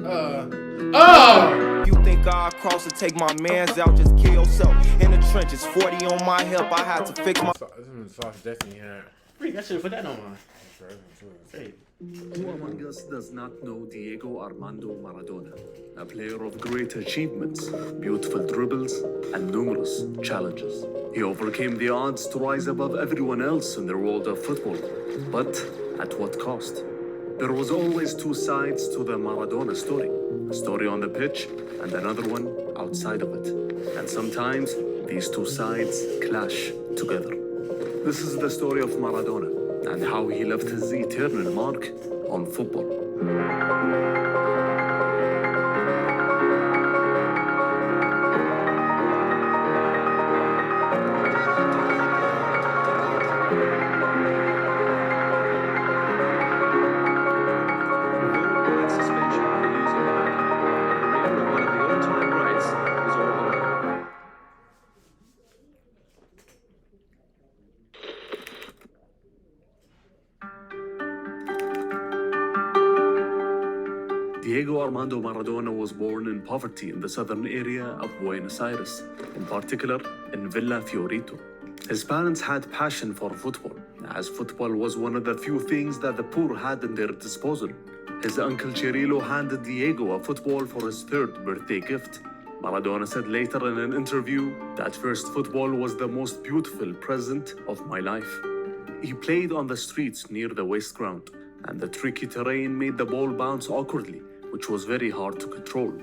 You think I'll cross and take my mans out, just kill yourself in the trenches. 40 on my hip, I had to fix my. This is sauce Destiny had. Freak, I should put that on mine. Hey. Who among us does not know Diego Armando Maradona? A player of great achievements, beautiful dribbles, and numerous challenges. He overcame the odds to rise above everyone else in the world of football. But at what cost? There was always two sides to the Maradona story. A story on the pitch and another one outside of it. And sometimes these two sides clash together. This is the story of Maradona and how he left his eternal mark on football. Diego Armando Maradona was born in poverty in the southern area of Buenos Aires, in particular in Villa Fiorito. His parents had passion for football, as football was one of the few things that the poor had in their disposal. His uncle Cirilo handed Diego a football for his third birthday gift. Maradona said later in an interview that first football was the most beautiful present of my life. He played on the streets near the waste ground, and the tricky terrain made the ball bounce awkwardly, which was very hard to control.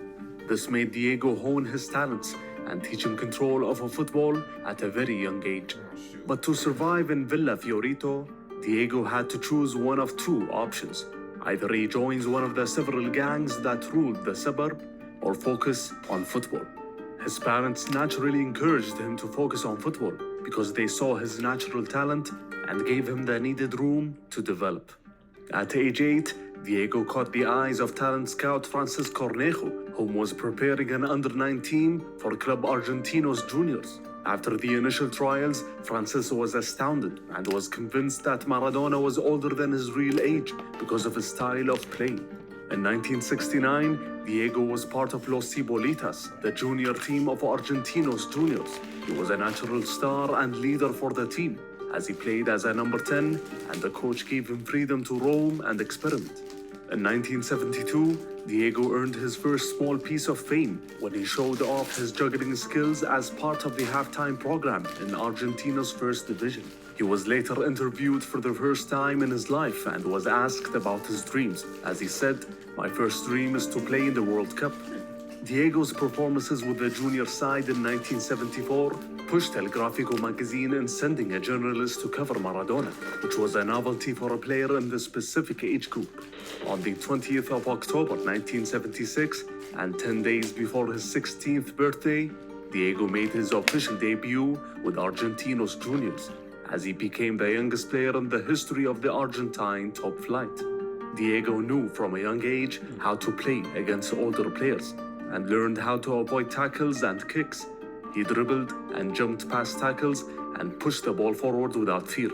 This made Diego hone his talents and teach him control of a football at a very young age. But to survive in Villa Fiorito, Diego had to choose one of two options. Either he joins one of the several gangs that ruled the suburb, or focus on football. His parents naturally encouraged him to focus on football because they saw his natural talent and gave him the needed room to develop. At age 8, Diego caught the eyes of talent scout Francis Cornejo, whom was preparing an under-9 team for Club Argentinos Juniors. After the initial trials, Francis was astounded and was convinced that Maradona was older than his real age because of his style of play. In 1969, Diego was part of Los Cibolitas, the junior team of Argentinos Juniors. He was a natural star and leader for the team, as he played as a number 10, and the coach gave him freedom to roam and experiment. In 1972, Diego earned his first small piece of fame when he showed off his juggling skills as part of the halftime program in Argentina's first division. He was later interviewed for the first time in his life and was asked about his dreams, as he said, "My first dream is to play in the World Cup." Diego's performances with the junior side in 1974 pushed El Gráfico magazine in sending a journalist to cover Maradona, which was a novelty for a player in the specific age group. On the 20th of October 1976, and 10 days before his 16th birthday, Diego made his official debut with Argentinos Juniors, as he became the youngest player in the history of the Argentine top flight. Diego knew from a young age how to play against older players, and learned how to avoid tackles and kicks. He dribbled and jumped past tackles and pushed the ball forward without fear.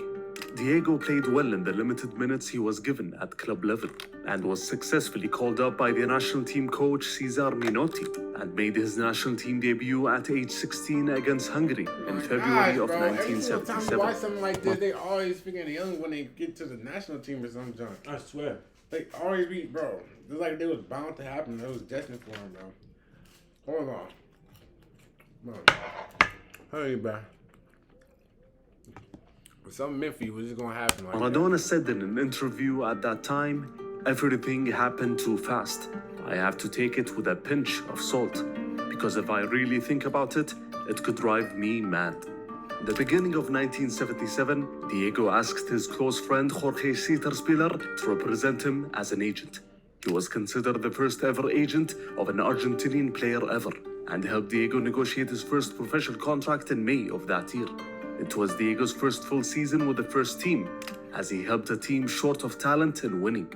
Diego played well in the limited minutes he was given at club level, and was successfully called up by the national team coach Cesar Minotti, and made his national team debut at age 16 against Hungary in February of 1977. Every time you watch something like this, they always speaking young when they get to the national team or something. I swear. They always be, bro. It's like it was bound to happen. It was destined for him, bro. Hold on. Come on. Hurry, bro. Something meant for you was just gonna happen like Maradona that. said in an interview at that time, "Everything happened too fast. I have to take it with a pinch of salt, because if I really think about it, it could drive me mad." At the beginning of 1977, Diego asked his close friend Jorge Sitterspiller to represent him as an agent. He was considered the first ever agent of an Argentinian player ever, and helped Diego negotiate his first professional contract in May of that year. It was Diego's first full season with the first team, as he helped a team short of talent in winning.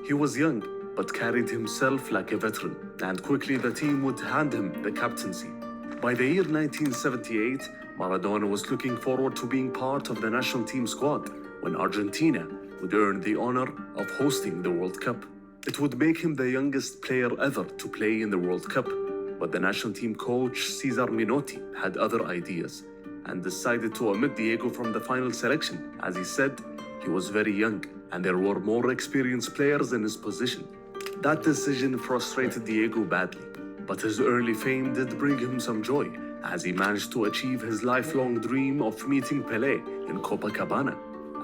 He was young, but carried himself like a veteran, and quickly the team would hand him the captaincy. By the year 1978, Maradona was looking forward to being part of the national team squad when Argentina would earn the honor of hosting the World Cup. It would make him the youngest player ever to play in the World Cup, but the national team coach Cesar Menotti had other ideas and decided to omit Diego from the final selection, as he said he was very young and there were more experienced players in his position. That decision frustrated Diego badly, but his early fame did bring him some joy, as he managed to achieve his lifelong dream of meeting Pelé in Copacabana.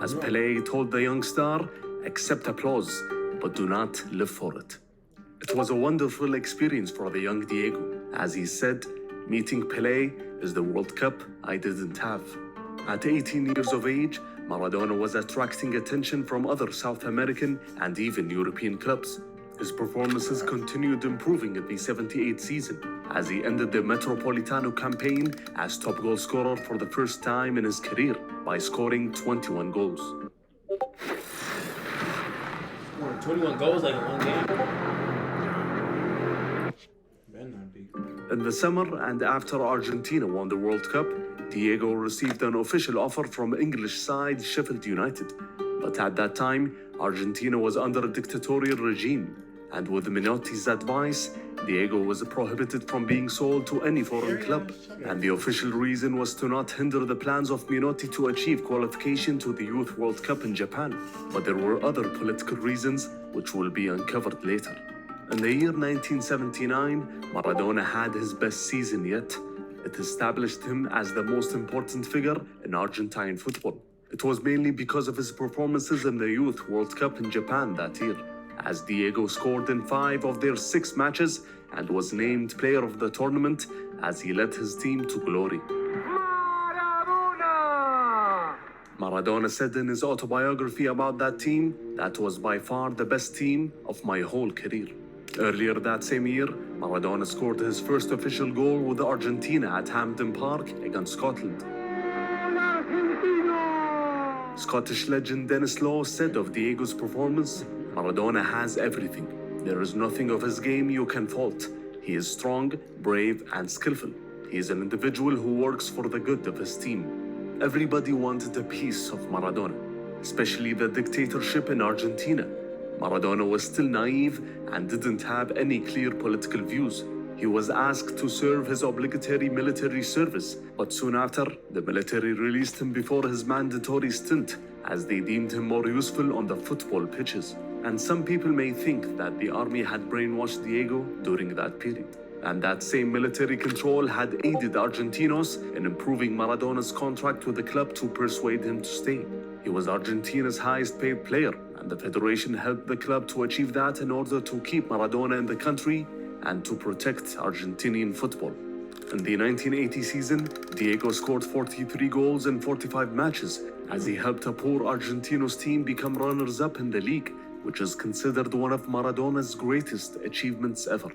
As Pelé told the young star, "Accept applause, but do not live for it." It was a wonderful experience for the young Diego, as he said, "Meeting Pelé is the World Cup I didn't have." At 18 years of age, Maradona was attracting attention from other South American and even European clubs. His performances continued improving in the 78 season, as he ended the Metropolitano campaign as top goal scorer for the first time in his career by scoring 21 goals. Scoring 21 goals like in one game. Better not be. In the summer and after Argentina won the World Cup, Diego received an official offer from English side Sheffield United. But at that time, Argentina was under a dictatorial regime, and with Menotti's advice, Diego was prohibited from being sold to any foreign club. And the official reason was to not hinder the plans of Menotti to achieve qualification to the Youth World Cup in Japan. But there were other political reasons which will be uncovered later. In the year 1979, Maradona had his best season yet. It established him as the most important figure in Argentine football. It was mainly because of his performances in the Youth World Cup in Japan that year, as Diego scored in 5 of their 6 matches and was named player of the tournament as he led his team to glory. Maradona said in his autobiography about that team, "That was by far the best team of my whole career." Earlier that same year, Maradona scored his first official goal with Argentina at Hampden Park against Scotland. Scottish legend Dennis Law said of Diego's performance, "Maradona has everything. There is nothing of his game you can fault. He is strong, brave, and skillful. He is an individual who works for the good of his team." Everybody wanted a piece of Maradona, especially the dictatorship in Argentina. Maradona was still naive and didn't have any clear political views. He was asked to serve his obligatory military service, but soon after, the military released him before his mandatory stint, as they deemed him more useful on the football pitches. And some people may think that the army had brainwashed Diego during that period, and that same military control had aided Argentinos in improving Maradona's contract with the club to persuade him to stay. He was Argentina's highest paid player, and the federation helped the club to achieve that in order to keep Maradona in the country and to protect Argentinian football. In the 1980 season, Diego scored 43 goals in 45 matches, as he helped a poor Argentinos team become runners-up in the league, which is considered one of Maradona's greatest achievements ever.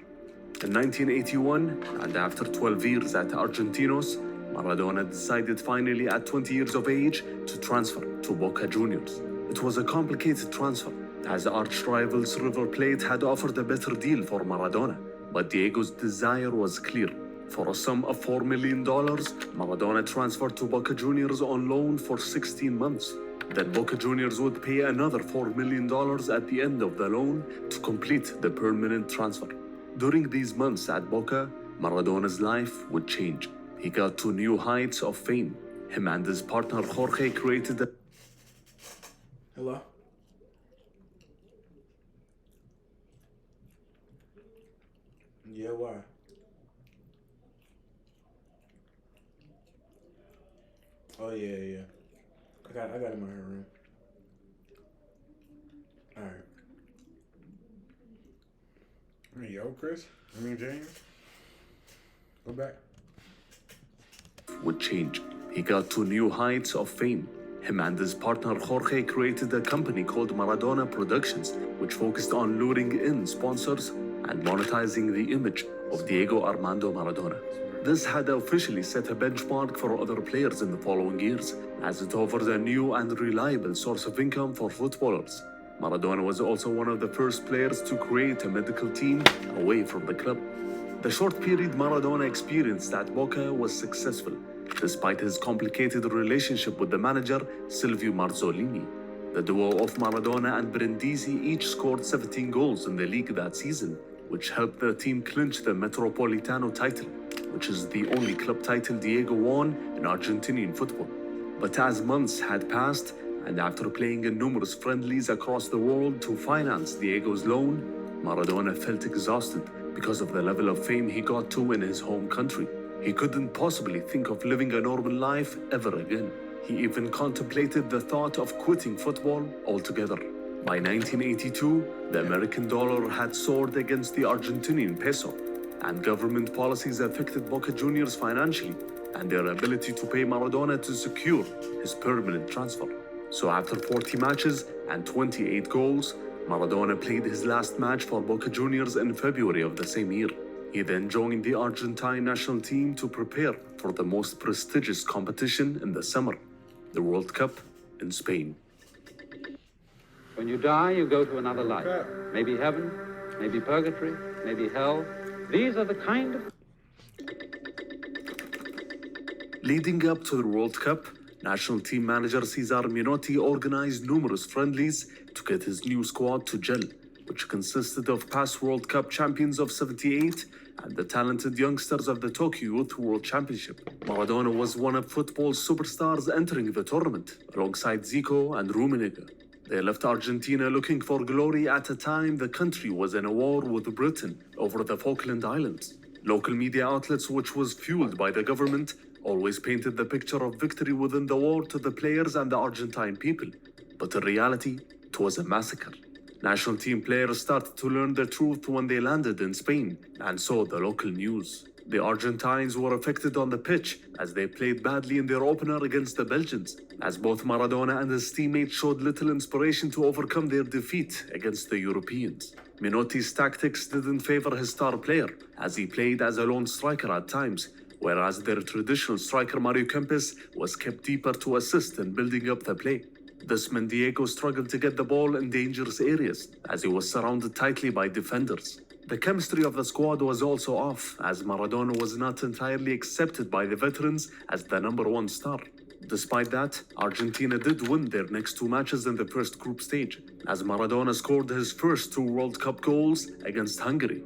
In 1981, and after 12 years at Argentinos, Maradona decided finally at 20 years of age to transfer to Boca Juniors. It was a complicated transfer, as arch-rivals River Plate had offered a better deal for Maradona, but Diego's desire was clear. For a sum of $4 million, Maradona transferred to Boca Juniors on loan for 16 months. Then Boca Juniors would pay another $4 million at the end of the loan to complete the permanent transfer. During these months at Boca, Maradona's life would change. He got to new heights of fame. Him and his partner Jorge created a... Hello? Yeah, why? Oh, yeah. I got it in my room. Alright. Yo, Chris. James. Go back. would change. He got to new heights of fame. Him and his partner Jorge created a company called Maradona Productions, which focused on luring in sponsors and monetizing the image of Diego Armando Maradona. This had officially set a benchmark for other players in the following years, as it offered a new and reliable source of income for footballers. Maradona was also one of the first players to create a medical team away from the club. The short period Maradona experienced at Boca was successful, despite his complicated relationship with the manager Silvio Marzolini. The duo of Maradona and Brindisi each scored 17 goals in the league that season, which helped the team clinch the Metropolitano title, which is the only club title Diego won in Argentinian football. But as months had passed, and after playing in numerous friendlies across the world to finance Diego's loan, Maradona felt exhausted because of the level of fame he got to in his home country. He couldn't possibly think of living a normal life ever again. He even contemplated the thought of quitting football altogether. By 1982, the American dollar had soared against the Argentinian peso, and government policies affected Boca Juniors financially and their ability to pay Maradona to secure his permanent transfer. So after 40 matches and 28 goals, Maradona played his last match for Boca Juniors in February of the same year. He then joined the Argentine national team to prepare for the most prestigious competition in the summer, the World Cup in Spain. When you die, you go to another life. Maybe heaven, maybe purgatory, maybe hell. These are the kind of... Leading up to the World Cup, national team manager Cesar Menotti organized numerous friendlies to get his new squad to gel, which consisted of past World Cup champions of '78 and the talented youngsters of the Tokyo Youth World Championship. Maradona was one of football's superstars entering the tournament, alongside Zico and Rummenigge. They left Argentina looking for glory at a time the country was in a war with Britain over the Falkland Islands. Local media outlets, which was fueled by the government, always painted the picture of victory within the war to the players and the Argentine people. But in reality, it was a massacre. National team players started to learn the truth when they landed in Spain and saw the local news. The Argentines were affected on the pitch as they played badly in their opener against the Belgians, as both Maradona and his teammates showed little inspiration to overcome their defeat against the Europeans. Menotti's tactics didn't favor his star player, as he played as a lone striker at times, whereas their traditional striker Mario Kempes was kept deeper to assist in building up the play. This meant Diego struggled to get the ball in dangerous areas, as he was surrounded tightly by defenders. The chemistry of the squad was also off, as Maradona was not entirely accepted by the veterans as the #1 star. Despite that, Argentina did win their next 2 matches in the first group stage, as Maradona scored his first 2 World Cup goals against Hungary.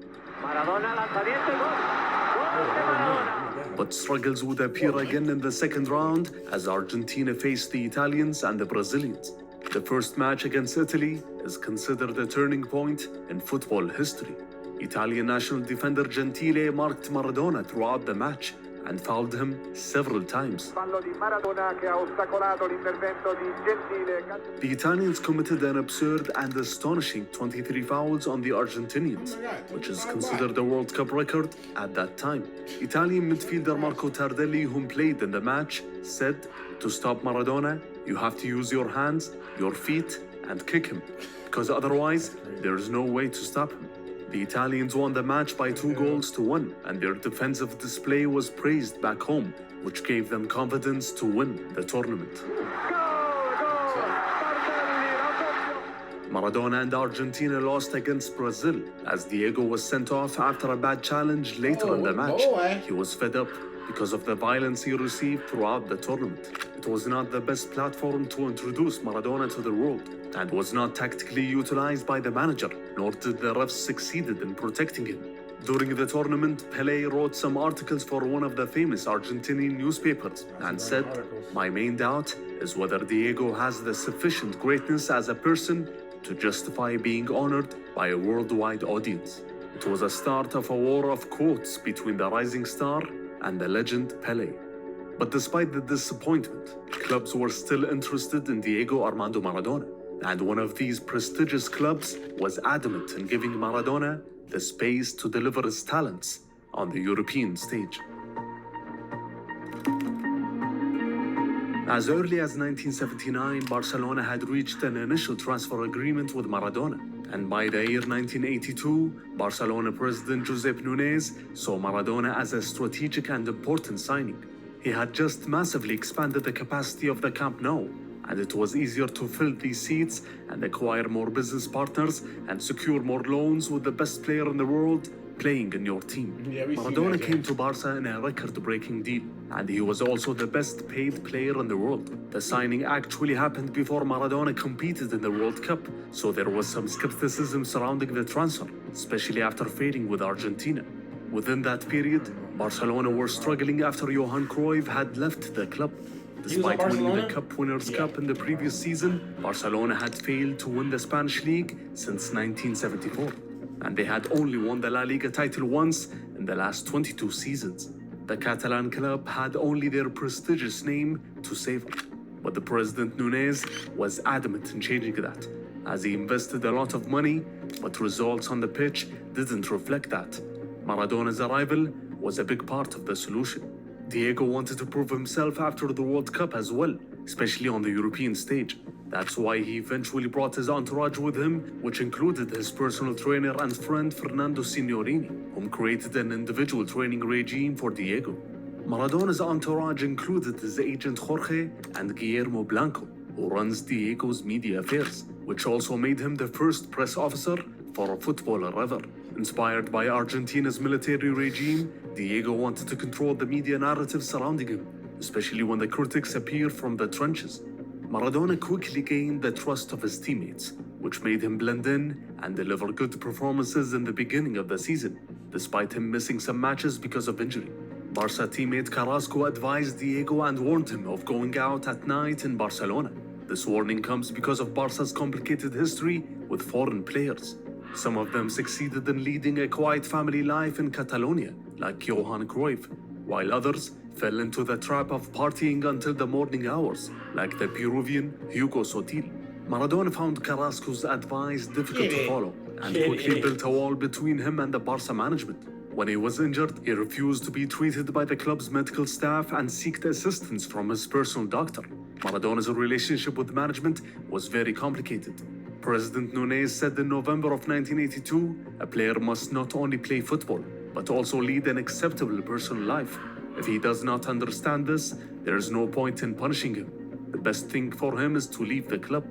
But struggles would appear again in the second round as Argentina faced the Italians and the Brazilians. The first match against Italy is considered a turning point in football history. Italian national defender Gentile marked Maradona throughout the match and fouled him several times. The Italians committed an absurd and astonishing 23 fouls on the Argentinians, which is considered a World Cup record at that time. Italian midfielder Marco Tardelli, whom played in the match, said, "To stop Maradona, you have to use your hands, your feet, and kick him, because otherwise there is no way to stop him." The Italians won the match by 2-1, and their defensive display was praised back home, which gave them confidence to win the tournament. Maradona and Argentina lost against Brazil, as Diego was sent off after a bad challenge later in the match. He was fed up because of the violence he received throughout the tournament. It was not the best platform to introduce Maradona to the world, and was not tactically utilized by the manager, nor did the refs succeed in protecting him. During the tournament, Pelé wrote some articles for one of the famous Argentinian newspapers and said, "My main doubt is whether Diego has the sufficient greatness as a person to justify being honored by a worldwide audience." It was a start of a war of quotes between the rising star and the legend Pelé. But despite the disappointment, clubs were still interested in Diego Armando Maradona, and one of these prestigious clubs was adamant in giving Maradona the space to deliver his talents on the European stage. As early as 1979, Barcelona had reached an initial transfer agreement with Maradona, and by the year 1982, Barcelona president Josep Núñez saw Maradona as a strategic and important signing. He had just massively expanded the capacity of the Camp Nou, and it was easier to fill these seats and acquire more business partners and secure more loans with the best player in the world playing in your team. Yeah, we see Maradona that, came yeah. to Barca in a record-breaking deal, and he was also the best paid player in the world. The signing actually happened before Maradona competed in the World Cup, so there was some skepticism surrounding the transfer, especially after failing with Argentina. Within that period, Barcelona were struggling after Johan Cruyff had left the club. Despite winning the Barcelona? Cup Winners' Cup in the previous season, Barcelona had failed to win the Spanish league since 1974, and they had only won the La Liga title once in the last 22 seasons. The Catalan club had only their prestigious name to savor, but the president Nunez was adamant in changing that, as he invested a lot of money, but results on the pitch didn't reflect that. Maradona's arrival was a big part of the solution. Diego wanted to prove himself after the World Cup as well, especially on the European stage. That's why he eventually brought his entourage with him, which included his personal trainer and friend Fernando Signorini, whom created an individual training regime for Diego. Maradona's entourage included his agent Jorge and Guillermo Blanco, who runs Diego's media affairs, which also made him the first press officer for a footballer ever. Inspired by Argentina's military regime, Diego wanted to control the media narrative surrounding him, especially when the critics appear from the trenches. Maradona quickly gained the trust of his teammates, which made him blend in and deliver good performances in the beginning of the season, despite him missing some matches because of injury. Barca teammate Carrasco advised Diego and warned him of going out at night in Barcelona. This warning comes because of Barca's complicated history with foreign players. Some of them succeeded in leading a quiet family life in Catalonia, like Johan Cruyff, while others fell into the trap of partying until the morning hours, like the Peruvian Hugo Sotil. Maradona found Carrasco's advice difficult to follow and quickly built a wall between him and the Barca management. When he was injured, he refused to be treated by the club's medical staff and sought assistance from his personal doctor. Maradona's relationship with management was very complicated. President Nunez said in November of 1982, a player must not only play football, but also lead an acceptable personal life. If he does not understand this, there is no point in punishing him. The best thing for him is to leave the club.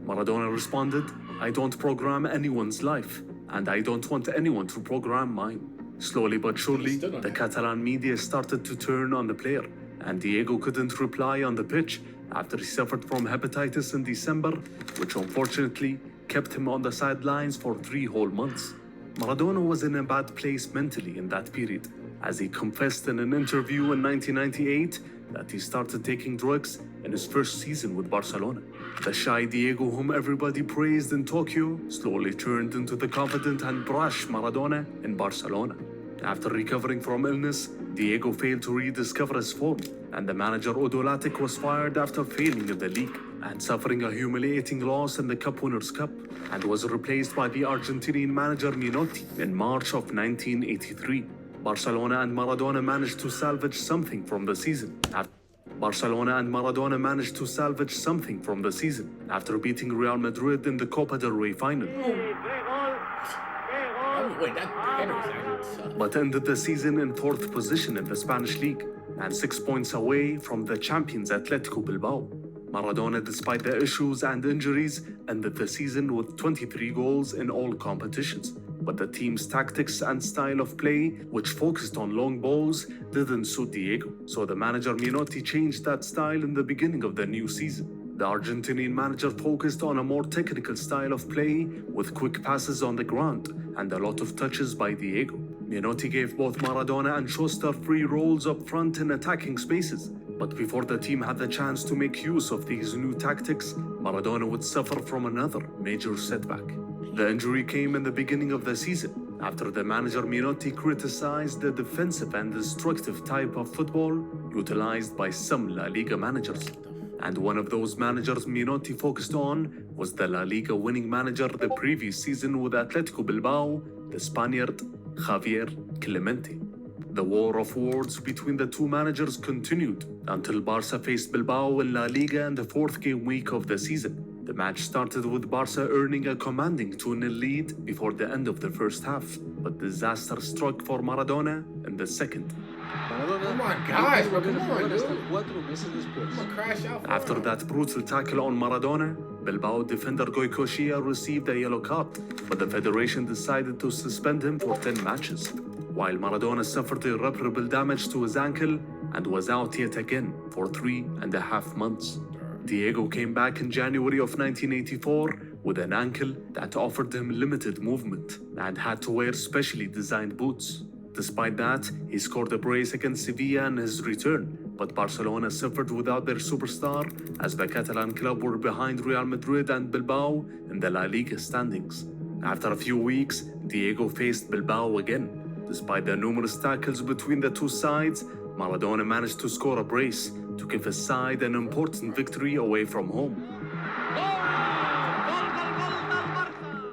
Maradona responded, "I don't program anyone's life, and I don't want anyone to program mine." Slowly but surely, the Catalan media started to turn on the player, and Diego couldn't reply on the pitch after he suffered from hepatitis in December, which unfortunately kept him on the sidelines for 3 whole months. Maradona was in a bad place mentally in that period, as he confessed in an interview in 1998 that he started taking drugs in his first season with Barcelona. The shy Diego, whom everybody praised in Tokyo, slowly turned into the confident and brash Maradona in Barcelona. After recovering from illness, Diego failed to rediscover his form, and the manager Odo Latic was fired after failing in the league and suffering a humiliating loss in the Cup Winners' Cup, and was replaced by the Argentinian manager Menotti in March of 1983. Barcelona and Maradona managed to salvage something from the season. After beating Real Madrid in the Copa del Rey final. Wait, that header was actually tough. But ended the season in 4th position in the Spanish league and 6 points away from the champions Atletico Bilbao. Maradona, despite the issues and injuries, ended the season with 23 goals in all competitions. But the team's tactics and style of play, which focused on long balls, didn't suit Diego. So the manager Menotti changed that style in the beginning of the new season. The Argentinian manager focused on a more technical style of play with quick passes on the ground and a lot of touches by Diego. Menotti gave both Maradona and Schuster free roles up front in attacking spaces. But before the team had the chance to make use of these new tactics, Maradona would suffer from another major setback. The injury came in the beginning of the season, after the manager Menotti criticized the defensive and destructive type of football utilized by some La Liga managers. And one of those managers Menotti focused on was the La Liga winning manager the previous season with Atletico Bilbao, the Spaniard Javier Clemente. The war of words between the two managers continued until Barca faced Bilbao in La Liga in the 4th game week of the season. The match started with Barca earning a commanding 2-0 lead before the end of the first half, but disaster struck for Maradona in the second. Oh my gosh, bro, come on, dude. I'm gonna crash out. After that brutal tackle on Maradona, Bilbao defender Goycochea received a yellow card, but the federation decided to suspend him for 10 matches, while Maradona suffered irreparable damage to his ankle and was out yet again for 3.5 months. Diego came back in January of 1984 with an ankle that offered him limited movement and had to wear specially designed boots. Despite that, he scored a brace against Sevilla in his return, but Barcelona suffered without their superstar as the Catalan club were behind Real Madrid and Bilbao in the La Liga standings. After a few weeks, Diego faced Bilbao again. Despite the numerous tackles between the two sides, Maradona managed to score a brace to give his side an important victory away from home.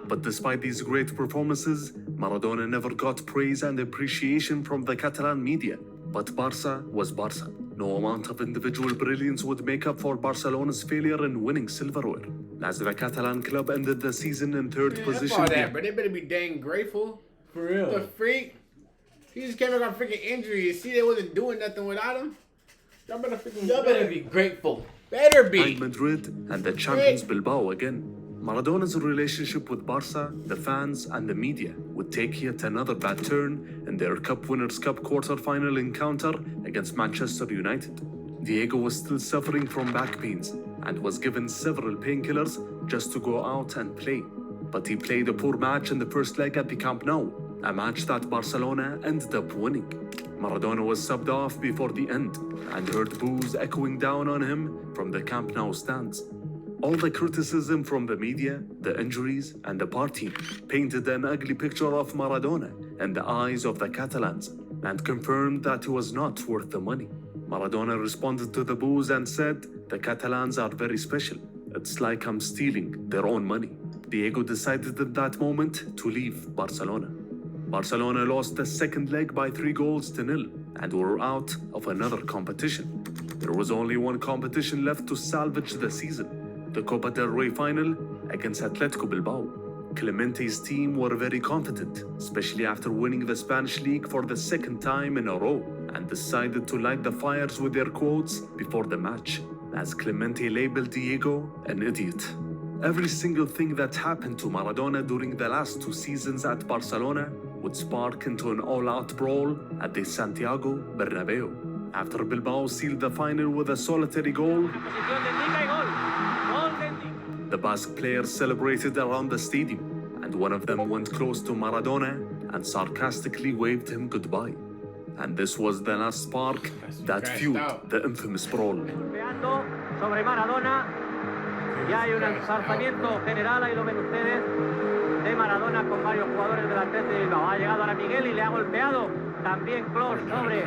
But despite these great performances, Maradona never got praise and appreciation from the Catalan media. But Barca was Barca. No amount of individual brilliance would make up for Barcelona's failure in winning silverware, as the Catalan club ended the season in third position. All that, but they better be dang grateful. For real. The freak. He just came back on freaking injury. You see, they wasn't doing nothing without him. Y'all better be grateful. Better be. Behind Madrid and the champions Bilbao again. Maradona's relationship with Barca, the fans, and the media would take yet another bad turn in their Cup Winners' Cup quarter-final encounter against Manchester United. Diego was still suffering from back pains and was given several painkillers just to go out and play. But he played a poor match in the first leg at the Camp Nou, a match that Barcelona ended up winning. Maradona was subbed off before the end and heard boos echoing down on him from the Camp Nou stands. All the criticism from the media, the injuries, and the party painted an ugly picture of Maradona in the eyes of the Catalans and confirmed that he was not worth the money. Maradona responded to the boos and said, "The Catalans are very special. It's like I'm stealing their own money." Diego decided at that moment to leave Barcelona. Barcelona lost the second leg by 3-0 and were out of another competition. There was only one competition left to salvage the season, the Copa del Rey final against Atletico Bilbao. Clemente's team were very confident, especially after winning the Spanish league for the second time in a row, and decided to light the fires with their quotes before the match, as Clemente labeled Diego an idiot. Every single thing that happened to Maradona during the last 2 seasons at Barcelona would spark into an all-out brawl at the Santiago Bernabeu. After Bilbao sealed the final with a solitary goal, the Basque players celebrated around the stadium, and one of them went close to Maradona and sarcastically waved him goodbye. And this was the last spark that fueled the infamous brawl. Sobre Maradona, ya hay un ensalzamiento general, ahí lo ven ustedes, de Maradona con varios jugadores del Athletic de Bilbao. Ha llegado ahora Miguel y le ha golpeado también Clos sobre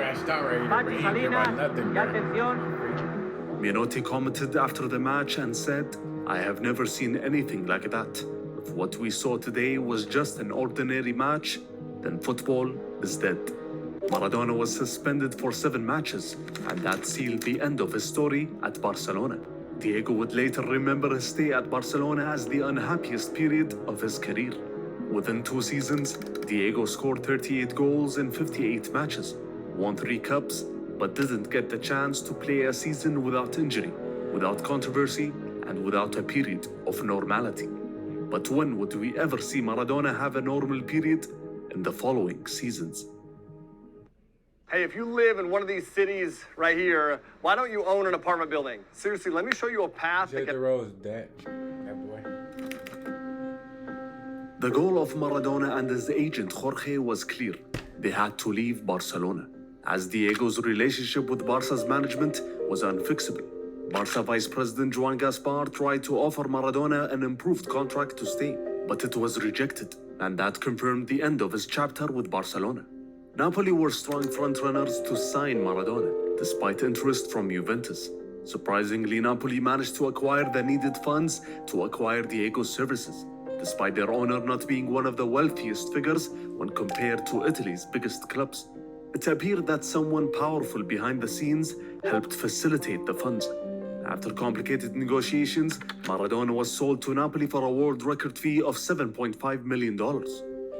Pachi Salinas. Y atención. Menotti commented after the match and said, "I have never seen anything like that. If what we saw today was just an ordinary match, then football is dead." Maradona was suspended for 7 matches, and that sealed the end of his story at Barcelona. Diego would later remember his stay at Barcelona as the unhappiest period of his career. Within 2 seasons, Diego scored 38 goals in 58 matches, won 3 cups, but didn't get the chance to play a season without injury, without controversy, and without a period of normality. But when would we ever see Maradona have a normal period? In the following seasons. Hey, if you live in one of these cities right here, why don't you own an apartment building? Seriously, let me show you a path that Rose, that boy. The goal of Maradona and his agent Jorge was clear. They had to leave Barcelona, as Diego's relationship with Barca's management was unfixable. Barca Vice President Joan Gaspar tried to offer Maradona an improved contract to stay, but it was rejected, and that confirmed the end of his chapter with Barcelona. Napoli were strong frontrunners to sign Maradona, despite interest from Juventus. Surprisingly, Napoli managed to acquire the needed funds to acquire Diego's services, despite their owner not being one of the wealthiest figures when compared to Italy's biggest clubs. It appeared that someone powerful behind the scenes helped facilitate the funds. After complicated negotiations, Maradona was sold to Napoli for a world record fee of $7.5 million.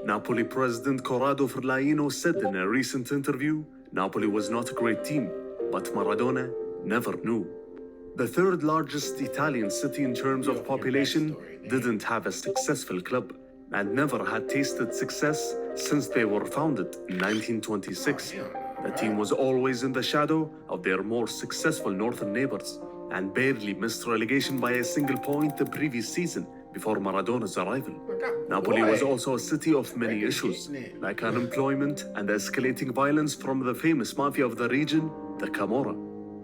Napoli president Corrado Ferlaino said in a recent interview, Napoli was not a great team, but Maradona never knew. The third largest Italian city in terms of population didn't have a successful club and never had tasted success since they were founded in 1926. The team was always in the shadow of their more successful northern neighbors and barely missed relegation by a single point the previous season before Maradona's arrival. Napoli was also a city of many issues, like unemployment and escalating violence from the famous Mafia of the region, the Camorra.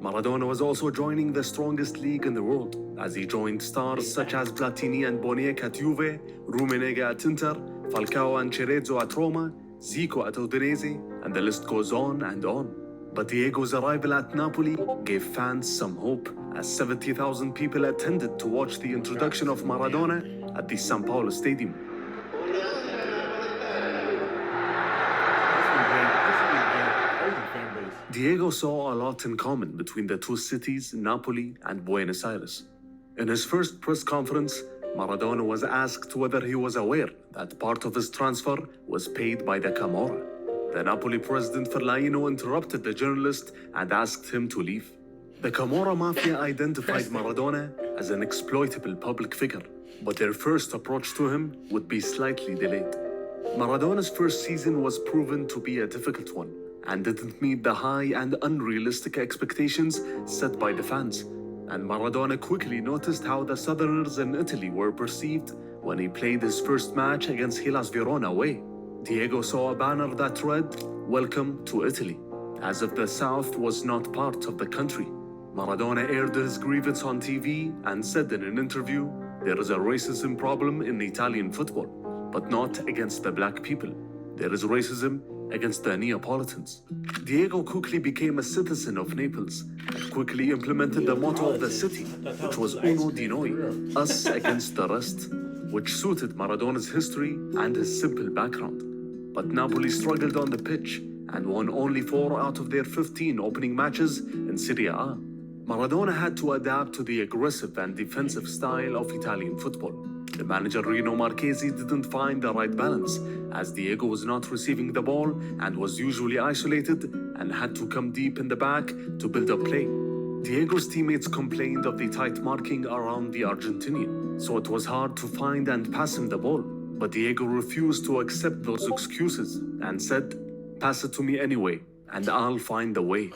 Maradona was also joining the strongest league in the world, as he joined stars such as Platini and Boniek at Juve, Rummenigge at Inter, Falcao and Cerezo at Roma, Zico at Udinese, and the list goes on and on. But Diego's arrival at Napoli gave fans some hope, as 70,000 people attended to watch the introduction of Maradona at the São Paulo Stadium. Diego saw a lot in common between the two cities, Napoli and Buenos Aires. In his first press conference, Maradona was asked whether he was aware that part of his transfer was paid by the Camorra. The Napoli president Ferlaino interrupted the journalist and asked him to leave. The Camorra Mafia identified Maradona as an exploitable public figure, but their first approach to him would be slightly delayed. Maradona's first season was proven to be a difficult one and didn't meet the high and unrealistic expectations set by the fans. And Maradona quickly noticed how the Southerners in Italy were perceived when he played his first match against Hellas Verona away. Diego saw a banner that read, "Welcome to Italy," as if the South was not part of the country. Maradona aired his grievance on TV and said in an interview, "There is a racism problem in Italian football, but not against the black people. There is racism against the Neapolitans." Diego quickly became a citizen of Naples and quickly implemented the motto of the city, which was Uno di Noi, us against the rest, which suited Maradona's history and his simple background. But Napoli struggled on the pitch and won only 4 out of their 15 opening matches in Serie A. Maradona had to adapt to the aggressive and defensive style of Italian football. The manager Rino Marchesi didn't find the right balance, as Diego was not receiving the ball and was usually isolated and had to come deep in the back to build up play. Diego's teammates complained of the tight marking around the Argentinian, so it was hard to find and pass him the ball. But Diego refused to accept those excuses and said, "Pass it to me anyway, and I'll find a way."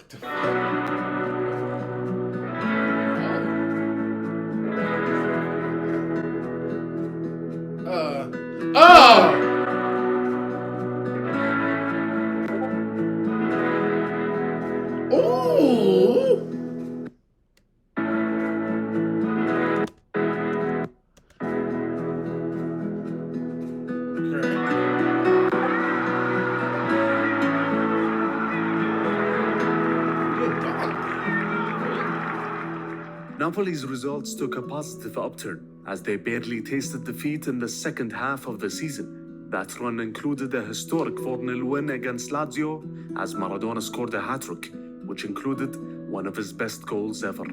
Napoli's results took a positive upturn as they barely tasted defeat in the second half of the season. That run included a historic 4-0 win against Lazio as Maradona scored a hat-trick, which included one of his best goals ever.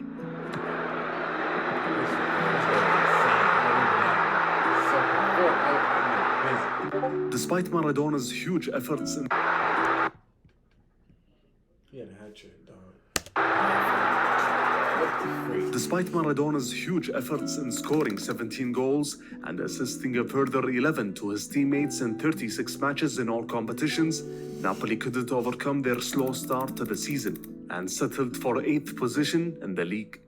Despite Maradona's huge efforts in Despite Maradona's huge efforts in scoring 17 goals and assisting a further 11 to his teammates in 36 matches in all competitions, Napoli couldn't overcome their slow start to the season and settled for 8th position in the league.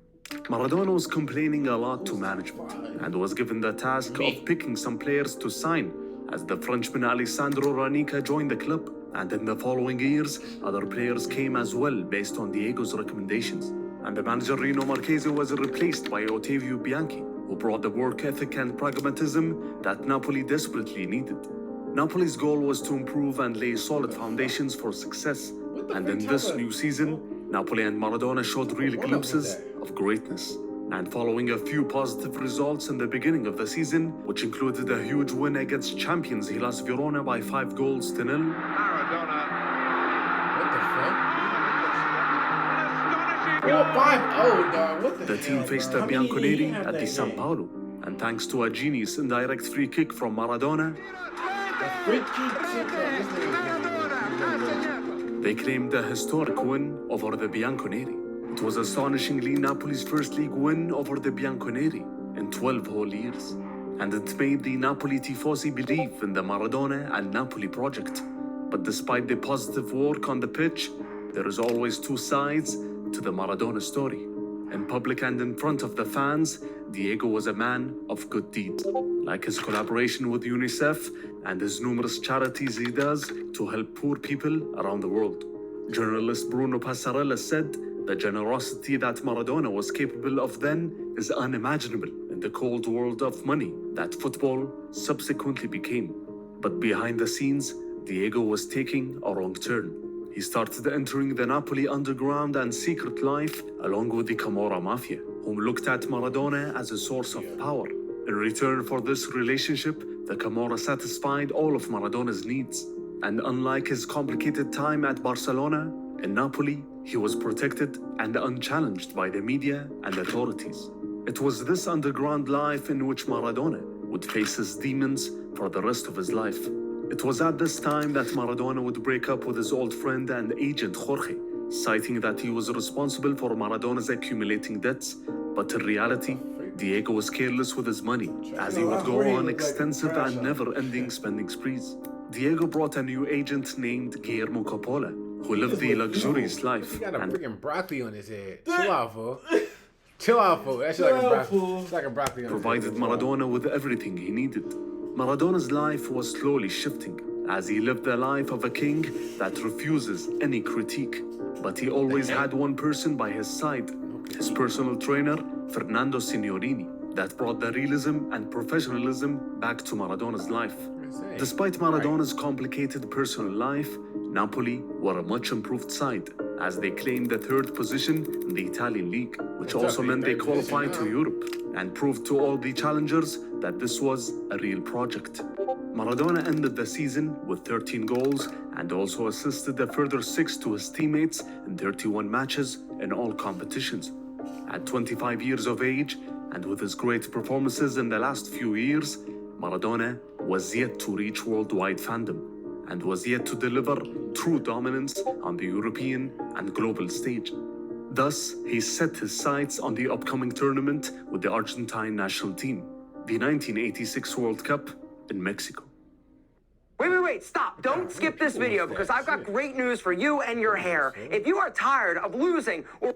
Maradona was complaining a lot to management and was given the task of picking some players to sign as the Frenchman Alessandro Ranica joined the club, and in the following years, other players came as well based on Diego's recommendations. And the manager Rino Marchesi was replaced by Ottavio Bianchi, who brought the work ethic and pragmatism that Napoli desperately needed. Napoli's goal was to improve and lay solid foundations for success. And in this new season, Napoli and Maradona showed real glimpses of greatness. And following a few positive results in the beginning of the season, which included a huge win against champions Hellas Verona by 5-0. Maradona. What the fuck? 4-5-0, dog. What the team faced the Bianconeri at the São Paulo, and thanks to a genius indirect free kick from Maradona, they claimed a historic win over the Bianconeri. It was astonishingly Napoli's first league win over the Bianconeri in 12 whole years, and it made the Napoli tifosi believe in the Maradona and Napoli project. But despite the positive work on the pitch, there is always two sides to the Maradona story. In public and in front of the fans, Diego was a man of good deeds, like his collaboration with UNICEF and his numerous charities he does to help poor people around the world. Journalist Bruno Passarella said, "The generosity that Maradona was capable of then is unimaginable in the cold world of money that football subsequently became." But behind the scenes, Diego was taking a wrong turn. He started entering the Napoli underground and secret life along with the Camorra Mafia, whom looked at Maradona as a source of power. In return for this relationship, the Camorra satisfied all of Maradona's needs. And unlike his complicated time at Barcelona, in Napoli, he was protected and unchallenged by the media and authorities. It was this underground life in which Maradona would face his demons for the rest of his life. It was at this time that Maradona would break up with his old friend and agent Jorge, citing that he was responsible for Maradona's accumulating debts, but in reality, Diego was careless with his money, as he would go on extensive and never-ending spending sprees. Diego brought a new agent named Guillermo Coppola, who lived the luxurious life. He got a freaking broccoli on his head. Chill out, fool. Chill out, fool. That shit like a broccoli. It's like a broccoli on his head. Provided Maradona with everything he needed. Maradona's life was slowly shifting, as he lived the life of a king that refuses any critique. But he always had one person by his side, his personal trainer, Fernando Signorini, that brought the realism and professionalism back to Maradona's life. Despite Maradona's complicated personal life, Napoli were a much improved side, as they claimed the third position in the Italian league, which also meant they qualified to Europe and proved to all the challengers that this was a real project. Maradona ended the season with 13 goals and also assisted a further 6 to his teammates in 31 matches in all competitions. At 25 years of age, and with his great performances in the last few years, Maradona was yet to reach worldwide fandom and was yet to deliver true dominance on the European and global stage. Thus, he set his sights on the upcoming tournament with the Argentine national team, the 1986 World Cup in Mexico. Wait, stop. Don't skip this video because I've got great news for you and your hair. If you are tired of losing or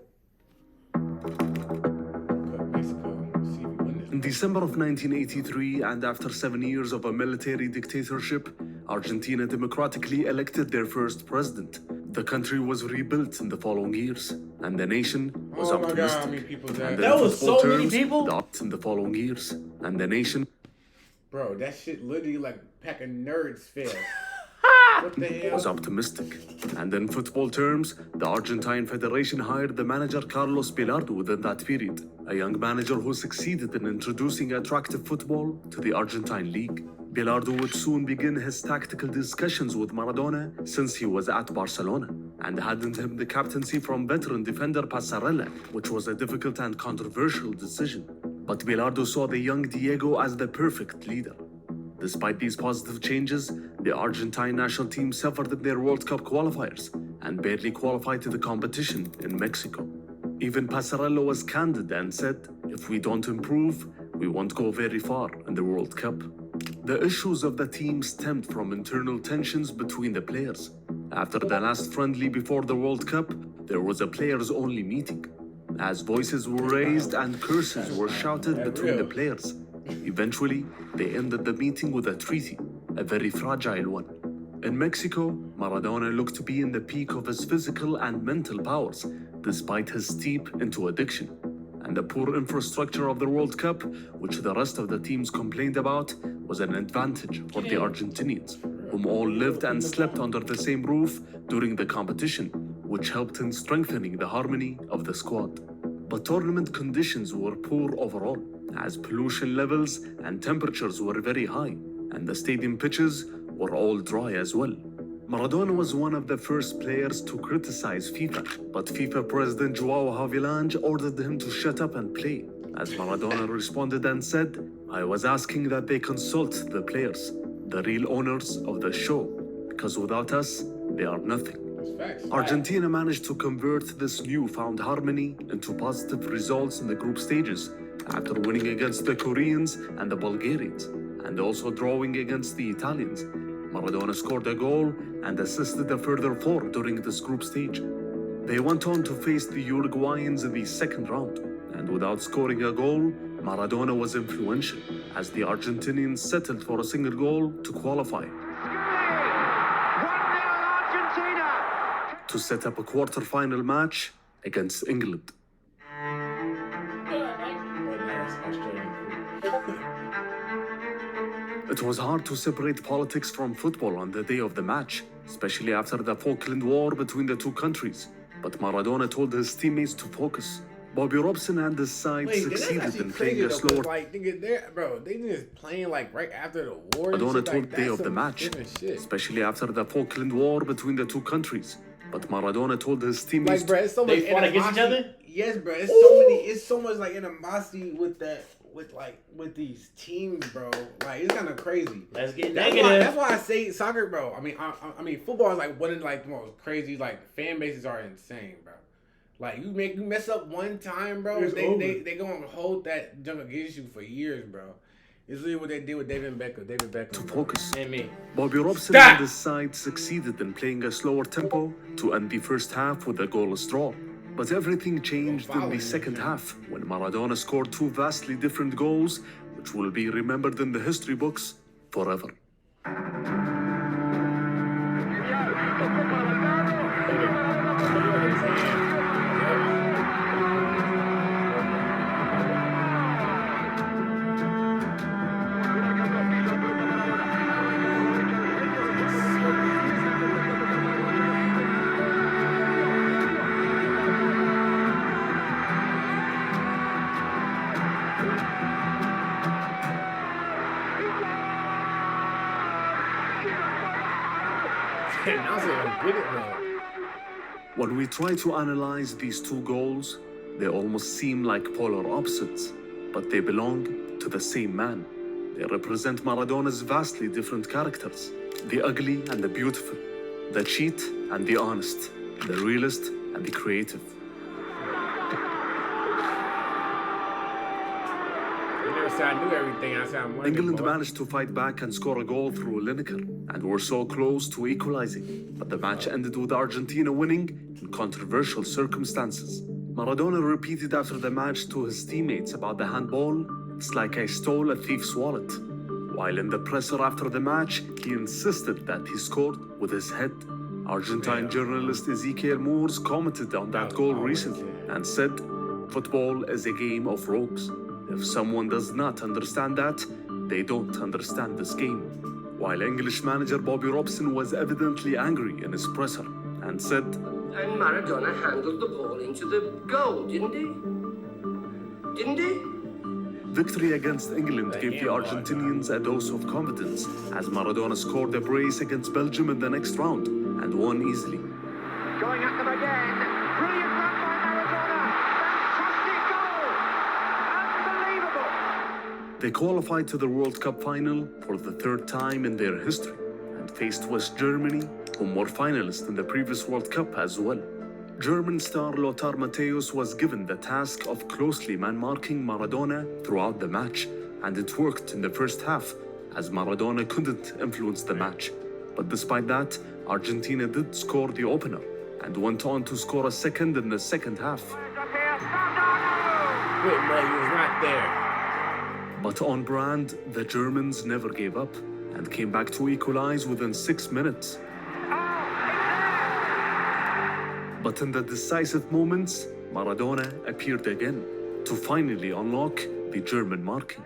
In December of 1983, and after 7 years of a military dictatorship, Argentina democratically elected their first president. The country was rebuilt in the following years, and the nation was optimistic. That was so many people? In the following years, and the nation... Bro, that shit literally like a pack of nerds fell. What the hell? Was optimistic. And in football terms, the Argentine Federation hired the manager Carlos Bilardo within that period, a young manager who succeeded in introducing attractive football to the Argentine league. Bilardo would soon begin his tactical discussions with Maradona since he was at Barcelona, and handed him the captaincy from veteran defender Passarella, which was a difficult and controversial decision. But Bilardo saw the young Diego as the perfect leader. Despite these positive changes, the Argentine national team suffered in their World Cup qualifiers and barely qualified to the competition in Mexico. Even Passarello was candid and said, "If we don't improve, we won't go very far in the World Cup." The issues of the team stemmed from internal tensions between the players. After the last friendly before the World Cup, there was a players-only meeting, as voices were raised and curses were shouted between the players. Eventually, they ended the meeting with a treaty, a very fragile one. In Mexico, Maradona looked to be in the peak of his physical and mental powers, despite his steep into addiction. And the poor infrastructure of the World Cup, which the rest of the teams complained about, was an advantage for the Argentinians, whom all lived and slept under the same roof during the competition, which helped in strengthening the harmony of the squad. But tournament conditions were poor overall, as pollution levels and temperatures were very high, and the stadium pitches were all dry as well. Maradona was one of the first players to criticize FIFA, but FIFA President João Havilange ordered him to shut up and play, as Maradona responded and said, "I was asking that they consult the players, the real owners of the show, because without us, they are nothing." That's facts. Argentina managed to convert this newfound harmony into positive results in the group stages after winning against the Koreans and the Bulgarians, and also drawing against the Italians. Maradona scored a goal and assisted a further 4 during this group stage. They went on to face the Uruguayans in the second round, and without scoring a goal, Maradona was influential as the Argentinians settled for a single goal to qualify. 1-0 Argentina! To set up a quarter-final match against England. It was hard to separate politics from football on the day of the match, especially after the Falkland War between the two countries. But Maradona told his teammates to focus. Bobby Robson and his side succeeded in playing a slower. Like, they just playing like right after the war. Maradona told the day of the match, especially after the Falkland War between the two countries. But Maradona told his teammates, like, bro, it's so much fought against each other? Yes, bro. It's so much like animosity with these teams, bro. Like, it's kind of crazy. Let's get That's negative. why I say soccer, bro. I mean, football is like one of like the most crazy. Like, fan bases are insane, bro. Like, you mess up one time, bro. They gonna hold that junk against you for years, bro. It's really what they did with David Beckham. to focus. And me. Bobby Robson and his side succeeded in playing a slower tempo to end the first half with a goalless draw. But everything changed in the second half when Maradona scored 2 vastly different goals, which will be remembered in the history books forever. When we try to analyze these 2 goals, they almost seem like polar opposites, but they belong to the same man. They represent Maradona's vastly different characters, the ugly and the beautiful, the cheat and the honest, the realist and the creative. I knew everything. I said, England managed to fight back and score a goal through Lineker, and were so close to equalizing. But the match ended with Argentina winning in controversial circumstances. Maradona repeated after the match to his teammates about the handball, "It's like I stole a thief's wallet." While in the presser after the match, he insisted that he scored with his head. Argentine journalist Ezekiel Moores commented on that goal recently and said, "Football is a game of rogues. If someone does not understand that, they don't understand this game." While English manager Bobby Robson was evidently angry in his presser and said, And Maradona handled the ball into the goal, didn't he? Didn't he? Victory against England gave the Argentinians a dose of confidence as Maradona scored a brace against Belgium in the next round and won easily. Going at them again. Brilliant run by Maradona. Fantastic goal. Unbelievable. They qualified to the World Cup final for the 3rd time in their history and faced West Germany, who were finalists in the previous World Cup as well. German star Lothar Matthäus was given the task of closely man-marking Maradona throughout the match, and it worked in the first half, as Maradona couldn't influence the match. But despite that, Argentina did score the opener, and went on to score a second in the second half. Wait, bro, he was not there. But on brand, the Germans never gave up, and came back to equalize within 6 minutes. But in the decisive moments, Maradona appeared again to finally unlock the German marking.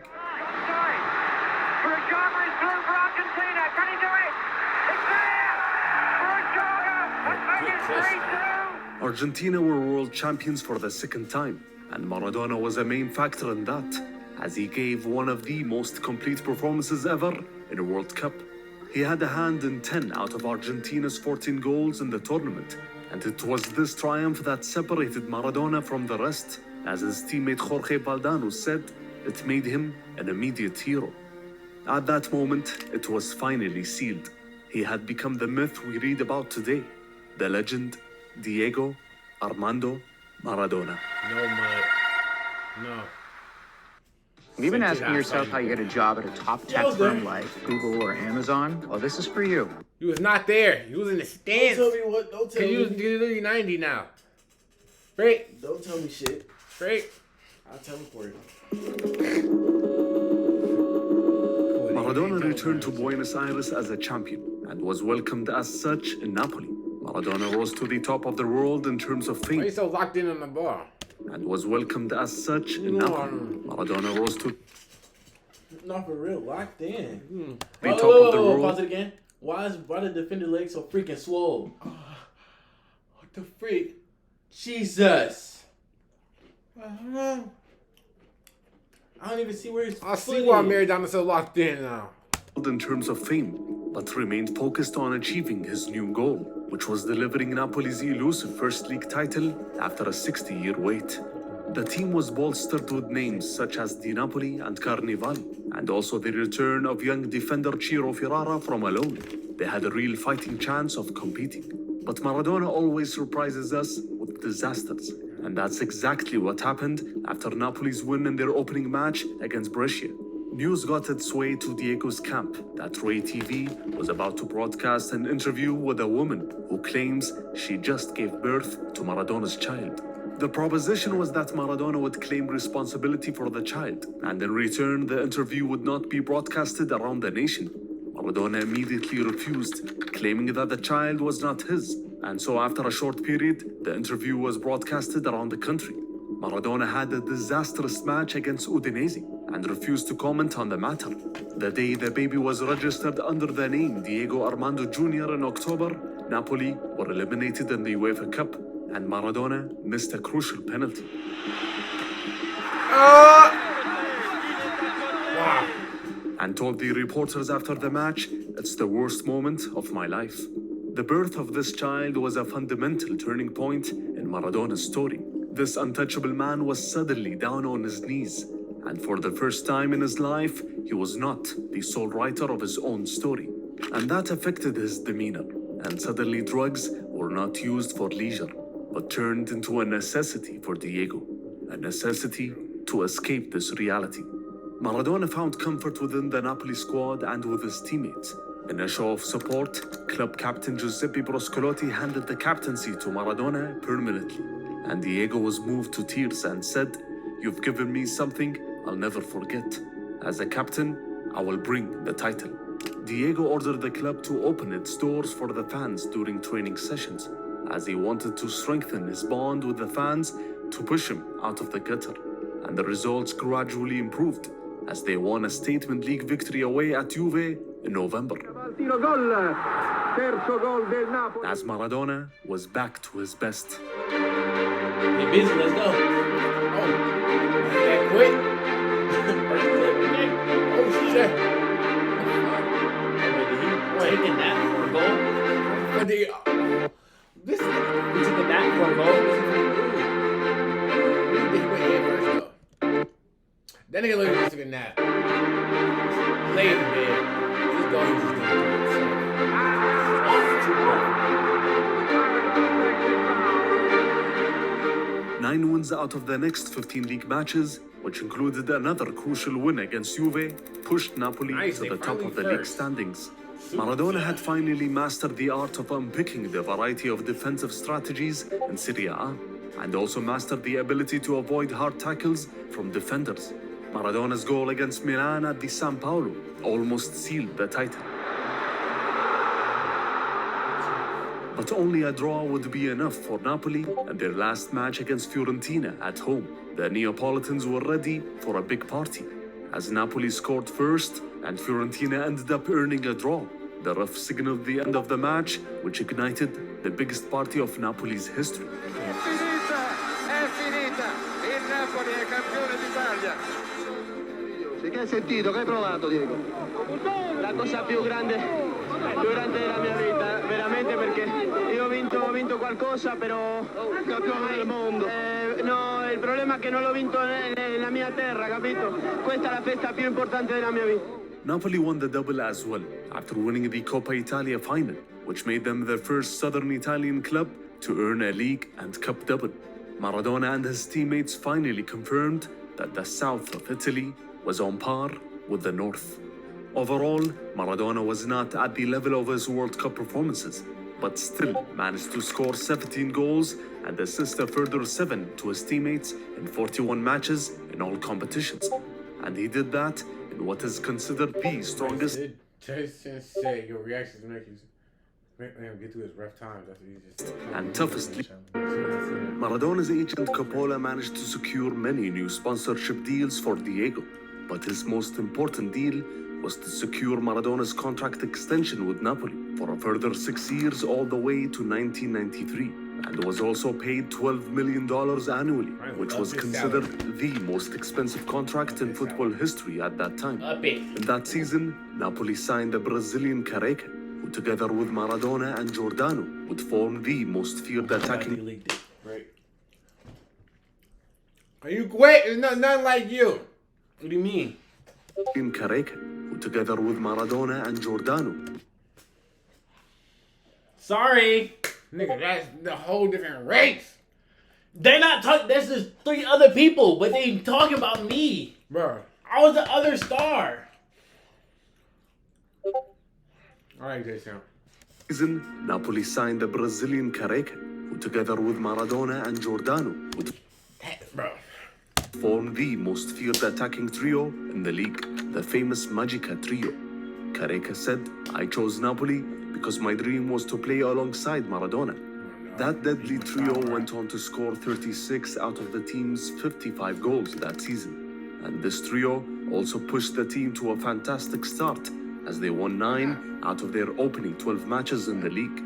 Argentina were world champions for the 2nd time, and Maradona was a main factor in that, as he gave one of the most complete performances ever in a World Cup. He had a hand in 10 out of Argentina's 14 goals in the tournament, and it was this triumph that separated Maradona from the rest. As his teammate Jorge Valdano said, it made him an immediate hero. At that moment, it was finally sealed. He had become the myth we read about today. the legend Diego Armando Maradona. No mud. No. You've been asking yourself how you get a job at a top tech firm like Google or Amazon? Well, this is for you. You was not there. You was in the stands. Don't tell me what. Don't tell me. You're literally 90 now. Great. Don't tell me shit. Great. I'll tell him for you. Maradona returned to Buenos Aires as a champion and was welcomed as such in Napoli. Maradona rose to the top of the world in terms of Why are fame you so locked in on the bar? and was welcomed as such in Napoli. Maradona rose to Not for real. Locked in. the top of the world. Pause it again. Why the defender leg so freaking swole? What the freak? Jesus. I don't even see where he's. I see why Maradona's so locked in now. In terms of fame, but remained focused on achieving his new goal, which was delivering Napoli's elusive first league title after a 60-year wait. The team was bolstered with names such as Di Napoli and Carnivali, and also the return of young defender Ciro Ferrara from alone. They had a real fighting chance of competing. But Maradona always surprises us with disasters, and that's exactly what happened after Napoli's win in their opening match against Brescia. News got its way to Diego's camp that Rai TV was about to broadcast an interview with a woman who claims she just gave birth to Maradona's child. The proposition was that Maradona would claim responsibility for the child, and in return, the interview would not be broadcasted around the nation. Maradona immediately refused, claiming that the child was not his, and so after a short period, the interview was broadcasted around the country. Maradona had a disastrous match against Udinese and refused to comment on the matter. The day the baby was registered under the name Diego Armando Jr. in October, Napoli were eliminated in the UEFA Cup, and Maradona missed a crucial penalty. Wow. And told the reporters after the match, "It's the worst moment of my life." The birth of this child was a fundamental turning point in Maradona's story. This untouchable man was suddenly down on his knees, and for the first time in his life, he was not the sole writer of his own story. And that affected his demeanor, and suddenly drugs were not used for leisure, but turned into a necessity for Diego, a necessity to escape this reality. Maradona found comfort within the Napoli squad and with his teammates. In a show of support, club captain Giuseppe Broscolotti handed the captaincy to Maradona permanently, and Diego was moved to tears and said, "You've given me something I'll never forget. As a captain, I will bring the title." Diego ordered the club to open its doors for the fans during training sessions, as he wanted to strengthen his bond with the fans to push him out of the gutter. And the results gradually improved, as they won a statement league victory away at Juve in November. As Maradona was back to his best. Get busy, let's go. Oh, that quick? Oh, shit. Taking that for a goal. What the... This is... He took it back for a goal. That nigga look like he's taking a nap. Lay in bed. Just go, he's just doing it. 9 wins out of the next 15 league matches, which included another crucial win against Juve, pushed Napoli to the top of the league standings. Maradona had finally mastered the art of unpicking the variety of defensive strategies in Serie A, and also mastered the ability to avoid hard tackles from defenders. Maradona's goal against Milan at the San Paolo almost sealed the title. But only a draw would be enough for Napoli in their last match against Fiorentina at home. The Neapolitans were ready for a big party, as Napoli scored first and Fiorentina ended up earning a draw. The ref signaled the end of the match, which ignited the biggest party of Napoli's history. È finita! Il Napoli è campione d'Italia! Che hai sentito? Che hai provato, Diego? La cosa più grande della mia vita, veramente, perché io ho vinto qualcosa, però... Campione del mondo! No, il problema è che non l'ho vinto nella mia terra, capito? Questa è la festa più importante della mia vita. Napoli won the double as well after winning the Coppa Italia final, which made them the first southern Italian club to earn a league and cup double. Maradona and his teammates finally confirmed that the south of Italy was on par with the north. Overall, Maradona was not at the level of his World Cup performances, but still managed to score 17 goals and assist a further 7 to his teammates in 41 matches in all competitions. And he did that in what is considered the strongest Jason said your reactions make him get through his rough times. That's what he just said. and toughest league. Maradona's agent Coppola managed to secure many new sponsorship deals for Diego, but his most important deal was to secure Maradona's contract extension with Napoli for a further 6 years all the way to 1993, and was also paid $12 million annually, which was considered the most expensive contract in football history at that time. In that season, Napoli signed the Brazilian Careca, who together with Maradona and Giordano would form the most feared attacking. Right. Are you wait? There's nothing like you. What do you mean? In Careca, who together with Maradona and Giordano. Sorry. Nigga, that's the whole different race. They're not talking. This is 3 other people, but they talking about me. Bro. I was the other star. All right, Jason. Season, Napoli signed the Brazilian Careca, who together with Maradona and Giordano would form the most feared attacking trio in the league, the famous Magica Trio. Careca said, "I chose Napoli because my dream was to play alongside Maradona." That deadly trio went on to score 36 out of the team's 55 goals that season. And this trio also pushed the team to a fantastic start, as they won 9 out of their opening 12 matches in the league.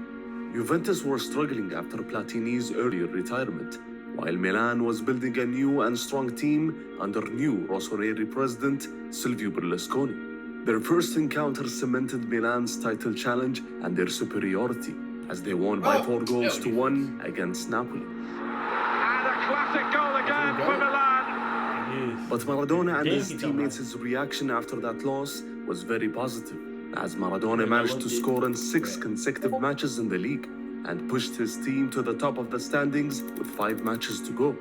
Juventus were struggling after Platini's earlier retirement, while Milan was building a new and strong team under new rossoneri president Silvio Berlusconi. Their first encounter cemented Milan's title challenge and their superiority, as they won by 4 goals to 1 against Napoli. And a classic goal again for Milan. But Maradona and his teammates' reaction after that loss was very positive, as Maradona managed to score in 6 consecutive matches in the league and pushed his team to the top of the standings with 5 matches to go.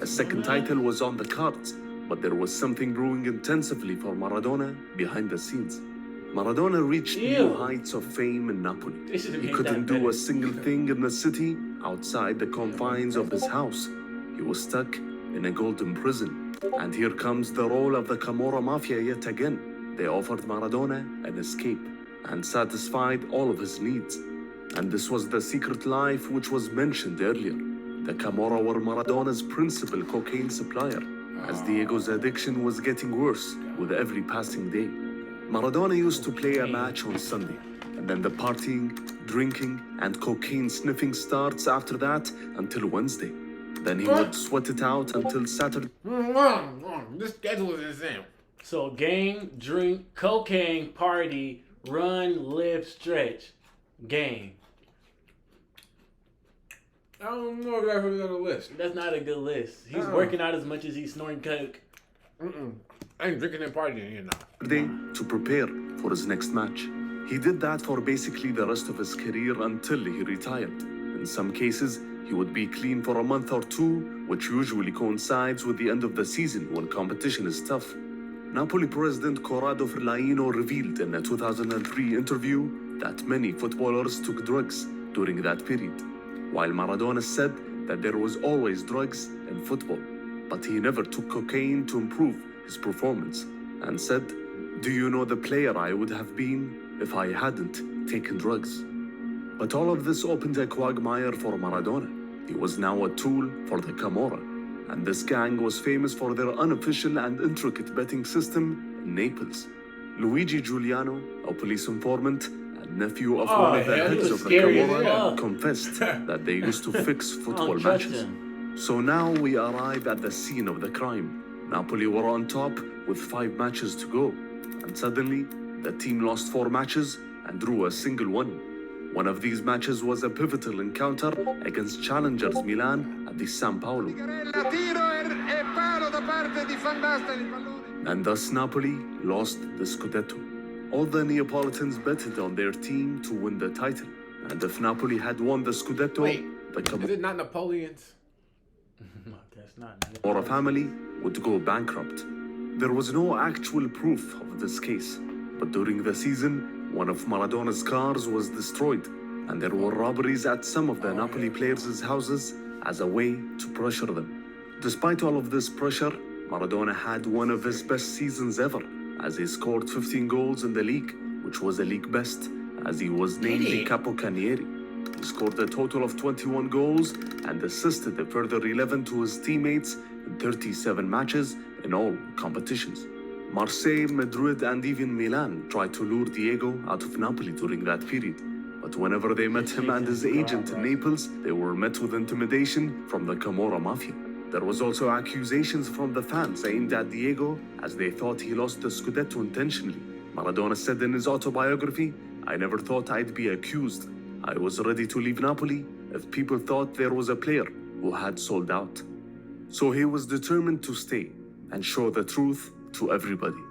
A second title was on the cards, but there was something brewing intensively for Maradona behind the scenes. Maradona reached new heights of fame in Napoli. He couldn't do a single thing in the city outside the confines of his house. He was stuck in a golden prison. And here comes the role of the Camorra Mafia yet again. They offered Maradona an escape and satisfied all of his needs. And this was the secret life which was mentioned earlier. The Camorra were Maradona's principal cocaine supplier, as Diego's addiction was getting worse with every passing day. Maradona used to play a match on Sunday, and then the partying, drinking, and cocaine sniffing starts after that until Wednesday. Then he would sweat it out until Saturday. This schedule is insane. So gang, drink, cocaine, party, run, live, stretch. Gang. I don't know if that's on the list. That's not a good list. He's working out as much as he's snorting coke. I ain't drinking and partying here now. To prepare for his next match. He did that for basically the rest of his career until he retired. In some cases, he would be clean for a month or 2, which usually coincides with the end of the season when competition is tough. Napoli president Corrado Ferlaino revealed in a 2003 interview that many footballers took drugs during that period, while Maradona said that there was always drugs in football, but he never took cocaine to improve his performance, and said, "Do you know the player I would have been if I hadn't taken drugs?" But all of this opened a quagmire for Maradona. He was now a tool for the Camorra, and this gang was famous for their unofficial and intricate betting system in Naples. Luigi Giuliano, a police informant and nephew of one of the heads of the Camorra, confessed that they used to fix football matches. So now we arrive at the scene of the crime. Napoli were on top with 5 matches to go, and suddenly the team lost 4 matches and drew a single one. One of these matches was a pivotal encounter against challengers Milan at the San Paolo. And thus Napoli lost the Scudetto. All the Neapolitans betted on their team to win the title. And if Napoli had won the Scudetto, is it not Napoleon's? That's not. Or a family would go bankrupt. There was no actual proof of this case, but during the season, one of Maradona's cars was destroyed, and there were robberies at some of the Napoli players' houses as a way to pressure them. Despite all of this pressure, Maradona had one of his best seasons ever, as he scored 15 goals in the league, which was a league best, as he was named the Capocannoniere. He scored a total of 21 goals and assisted a further 11 to his teammates in 37 matches in all competitions. Marseille, Madrid, and even Milan tried to lure Diego out of Napoli during that period. But whenever they met him and his agent in Naples, they were met with intimidation from the Camorra Mafia. There was also accusations from the fans aimed at Diego as they thought he lost the Scudetto intentionally. Maradona said in his autobiography, "I never thought I'd be accused. I was ready to leave Napoli if people thought there was a player who had sold out." So he was determined to stay and show the truth to everybody.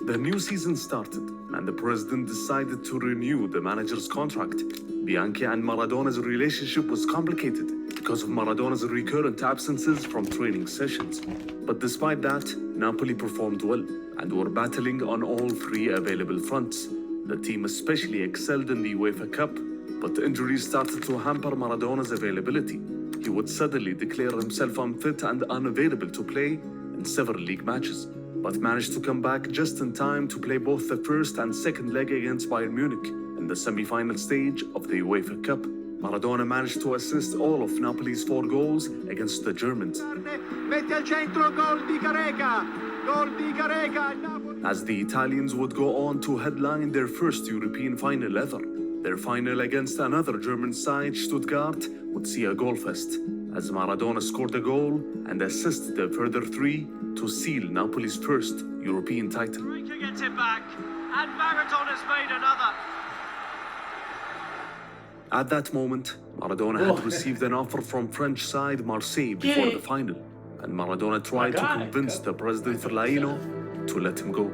The new season started, and the president decided to renew the manager's contract. Bianchi and Maradona's relationship was complicated because of Maradona's recurrent absences from training sessions. But despite that, Napoli performed well and were battling on all three available fronts. The team especially excelled in the UEFA Cup, but injuries started to hamper Maradona's availability. He would suddenly declare himself unfit and unavailable to play in several league matches, but managed to come back just in time to play both the first and second leg against Bayern Munich in the semi-final stage of the UEFA Cup. Maradona managed to assist all of Napoli's 4 goals against the Germans. As the Italians would go on to headline their first European final ever. Their final against another German side, Stuttgart, would see a goal fest, as Maradona scored a goal and assisted a further 3 to seal Napoli's first European title. Gets it back, and Maradona's made another. At that moment, Maradona had received an offer from French side Marseille before the final, and Maradona tried to convince the president Ferlaino to let him go.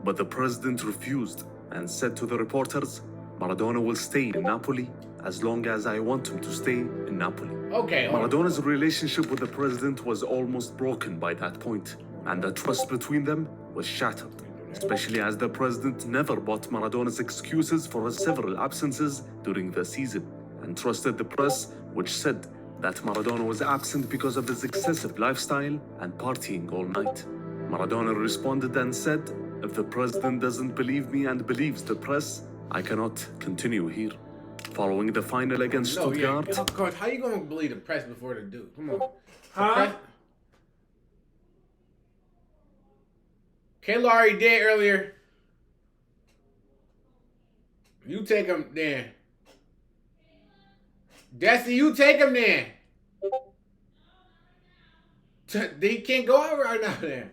But the president refused and said to the reporters, "Maradona will stay in Napoli as long as I want him to stay in Napoli." Okay. Maradona's relationship with the president was almost broken by that point, and the trust between them was shattered, especially as the president never bought Maradona's excuses for his several absences during the season, and trusted the press, which said that Maradona was absent because of his excessive lifestyle and partying all night. Maradona responded and said, "If the president doesn't believe me and believes the press, I cannot continue here." Following the final against Stuttgart... Coach, how you going to believe the press before the dude? Come on. Huh? Kayla already did earlier. You take him then. Desi, you take him then. He can't go out right now then.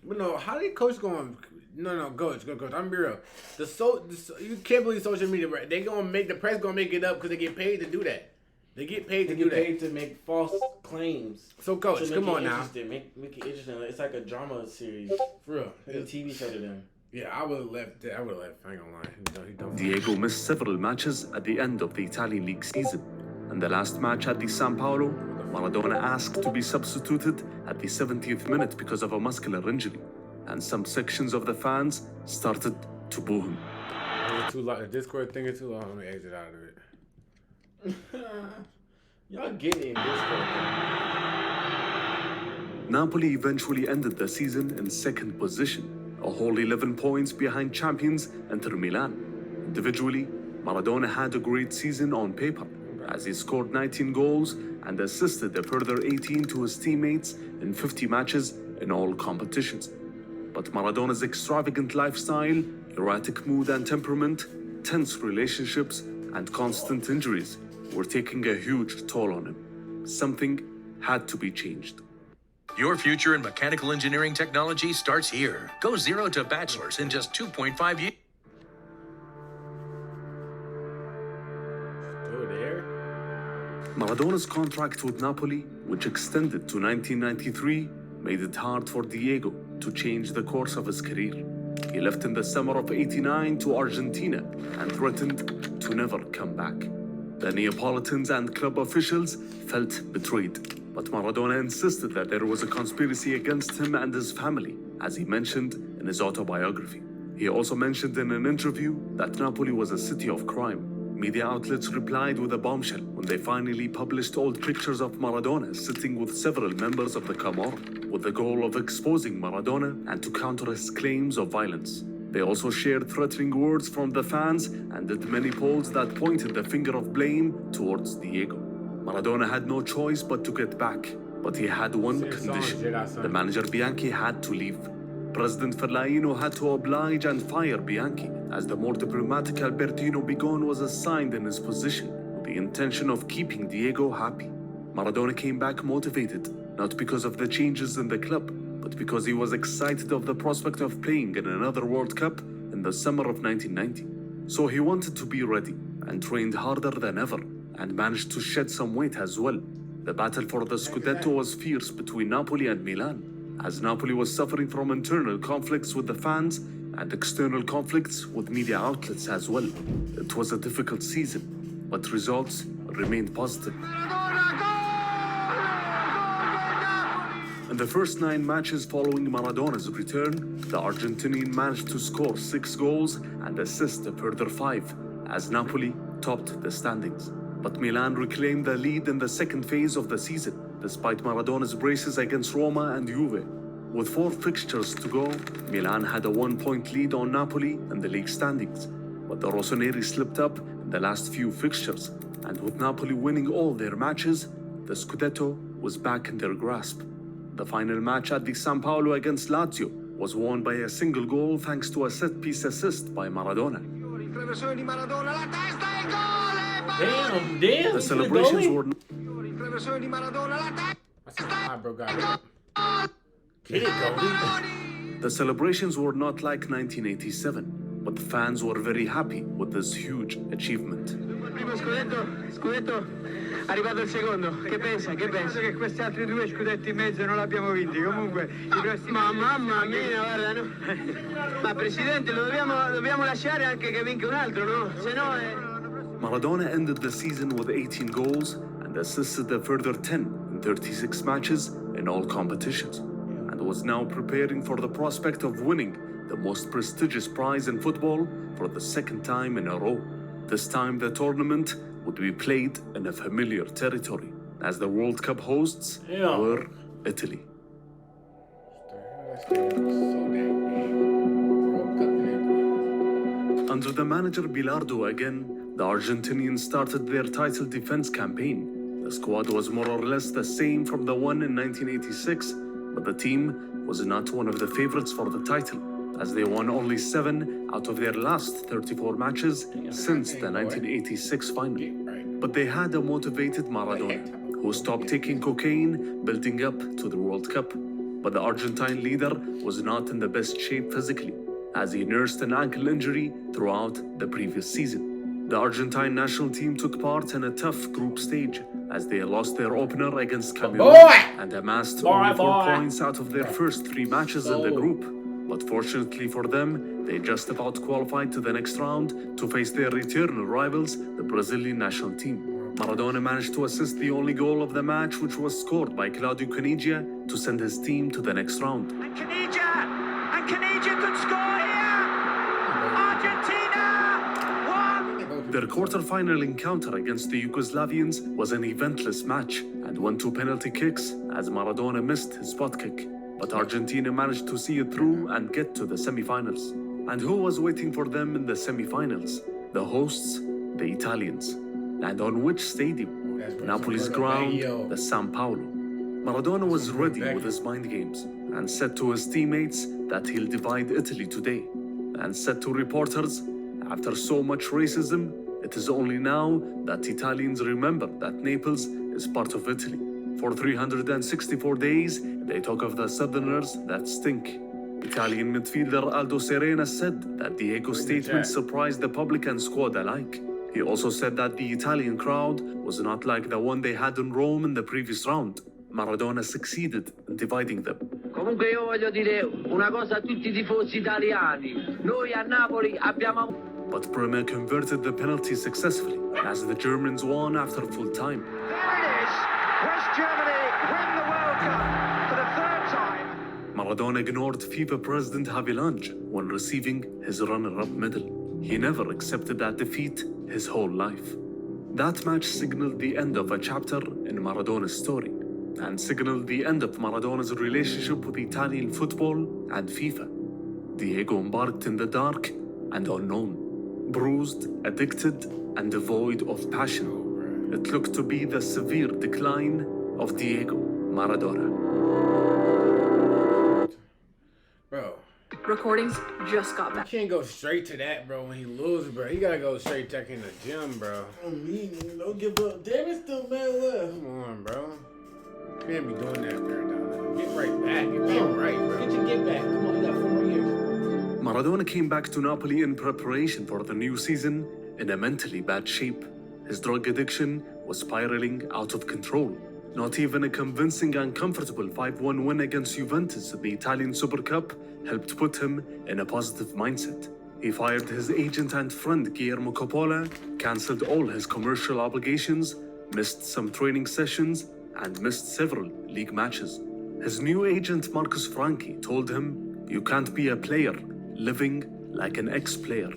But no, how did coach going? No, coach. I'm be real. You can't believe social media. Right? They gonna make the press gonna make it up because they get paid to do that. They get paid to do that. They get paid to make false claims. So coach, come on now. Make it interesting. It's like a drama series. For real, like a TV show to them. Yeah, I would have left. I ain't gonna lie. Diego missed several matches at the end of the Italian league season. In the last match at the San Paolo, Maradona asked to be substituted at the 70th minute because of a muscular injury, and some sections of the fans started to boo him. Too long. The Discord thing is too long. Let me exit out of it. Y'all getting in Discord. Napoli eventually ended the season in second position, a whole 11 points behind champions Inter Milan. Individually, Maradona had a great season on paper, as he scored 19 goals and assisted a further 18 to his teammates in 50 matches in all competitions. But Maradona's extravagant lifestyle, erratic mood and temperament, tense relationships, and constant injuries were taking a huge toll on him. Something had to be changed. Your future in mechanical engineering technology starts here. Go 0 to bachelor's in just 2.5 years. Maradona's contract with Napoli, which extended to 1993, made it hard for Diego to change the course of his career. He left in the summer of '89 to Argentina and threatened to never come back. The Neapolitans and club officials felt betrayed, but Maradona insisted that there was a conspiracy against him and his family, as he mentioned in his autobiography. He also mentioned in an interview that Napoli was a city of crime. Media outlets replied with a bombshell when they finally published old pictures of Maradona sitting with several members of the Camorra, with the goal of exposing Maradona and to counter his claims of violence. They also shared threatening words from the fans and did many polls that pointed the finger of blame towards Diego. Maradona had no choice but to get back, but he had one condition. The manager Bianchi had to leave. President Fellaino had to oblige and fire Bianchi, as the more diplomatic Albertino Bigon was assigned in his position, with the intention of keeping Diego happy. Maradona came back motivated, not because of the changes in the club, but because he was excited of the prospect of playing in another World Cup in the summer of 1990. So he wanted to be ready, and trained harder than ever, and managed to shed some weight as well. The battle for the Scudetto was fierce between Napoli and Milan, as Napoli was suffering from internal conflicts with the fans and external conflicts with media outlets as well. It was a difficult season, but results remained positive. In the first 9 matches following Maradona's return, the Argentinian managed to score 6 goals and assist a further 5, as Napoli topped the standings. But Milan reclaimed the lead in the second phase of the season, despite Maradona's braces against Roma and Juve. With 4 fixtures to go, Milan had a 1-point lead on Napoli in the league standings, but the Rossoneri slipped up in the last few fixtures, and with Napoli winning all their matches, the Scudetto was back in their grasp. The final match at the San Paolo against Lazio was won by a single goal thanks to a set-piece assist by Maradona. Damn, the celebrations were The celebrations were not like 1987, but the fans were very happy with this huge achievement. Primo scudetto, arrivato il secondo. Che pensa? Che questi altri 2 scudetti in mezzo non l'abbiamo vinti. Comunque i prossimi. Ma mamma mia, guarda, no? Ma presidente, lo dobbiamo lasciare anche che vinca un altro, no? Se no Maradona ended the season with 18 goals and assisted a further 10 in 36 matches in all competitions, and was now preparing for the prospect of winning the most prestigious prize in football for the second time in a row. This time the tournament would be played in a familiar territory, as the World Cup hosts were Italy. Under the manager Bilardo again, the Argentinians started their title defense campaign. The squad was more or less the same from the one in 1986, but the team was not one of the favorites for the title, as they won only 7 out of their last 34 matches since the 1986 final. But they had a motivated Maradona, who stopped taking cocaine building up to the World Cup. But the Argentine leader was not in the best shape physically, as he nursed an ankle injury throughout the previous season. The Argentine national team took part in a tough group stage, as they lost their opener against Cameroon and amassed only 4 points out of their first 3 matches in the group. But fortunately for them, they just about qualified to the next round to face their eternal rivals, the Brazilian national team. Maradona managed to assist the only goal of the match, which was scored by Claudio Caniggia to send his team to the next round. And Caniggia could score here! Argentina won! Their quarter-final encounter against the Yugoslavians was an eventless match and went to penalty kicks as Maradona missed his spot kick. But Argentina managed to see it through and get to the semi-finals. And who was waiting for them in the semi-finals? The hosts, the Italians. And on which stadium? Napoli's ground, the San Paolo. Maradona was ready with his mind games and said to his teammates that he'll divide Italy today, and said to reporters, after so much racism, it is only now that Italians remember that Naples is part of Italy. For 364 days, they talk of the Southerners that stink. Italian midfielder Aldo Serena said that Diego's statement surprised the public and squad alike. He also said that the Italian crowd was not like the one they had in Rome in the previous round. Maradona succeeded in dividing them. Comunque io voglio dire una cosa a tutti I tifosi italiani. Noi a Napoli abbiamo... But Bremer converted the penalty successfully as the Germans won after full time. There it is. West Germany win the World Cup for the third time. Maradona ignored FIFA President Havilange when receiving his runner-up medal. He never accepted that defeat his whole life. That match signaled the end of a chapter in Maradona's story and signaled the end of Maradona's relationship with Italian football and FIFA. Diego embarked in the dark and unknown, bruised, addicted, and devoid of passion. It looked to be the severe decline of Diego Maradona. Bro. Recordings just got back. You can't go straight to that, bro, when he loses, bro. He gotta go straight back in the gym, bro. Don't give up. Damn, it's still man left. Come on, bro. You can't be doing that, Maradona. Get right back. Get right, bro. Get your get back. Come on, you got 4 more years. Maradona came back to Napoli in preparation for the new season in a mentally bad shape. His drug addiction was spiraling out of control. Not even a convincing and comfortable 5-1 win against Juventus in the Italian Super Cup helped put him in a positive mindset. He fired his agent and friend Guillermo Coppola, cancelled all his commercial obligations, missed some training sessions, and missed several league matches. His new agent Marcus Franchi told him, "You can't be a player living like an ex-player."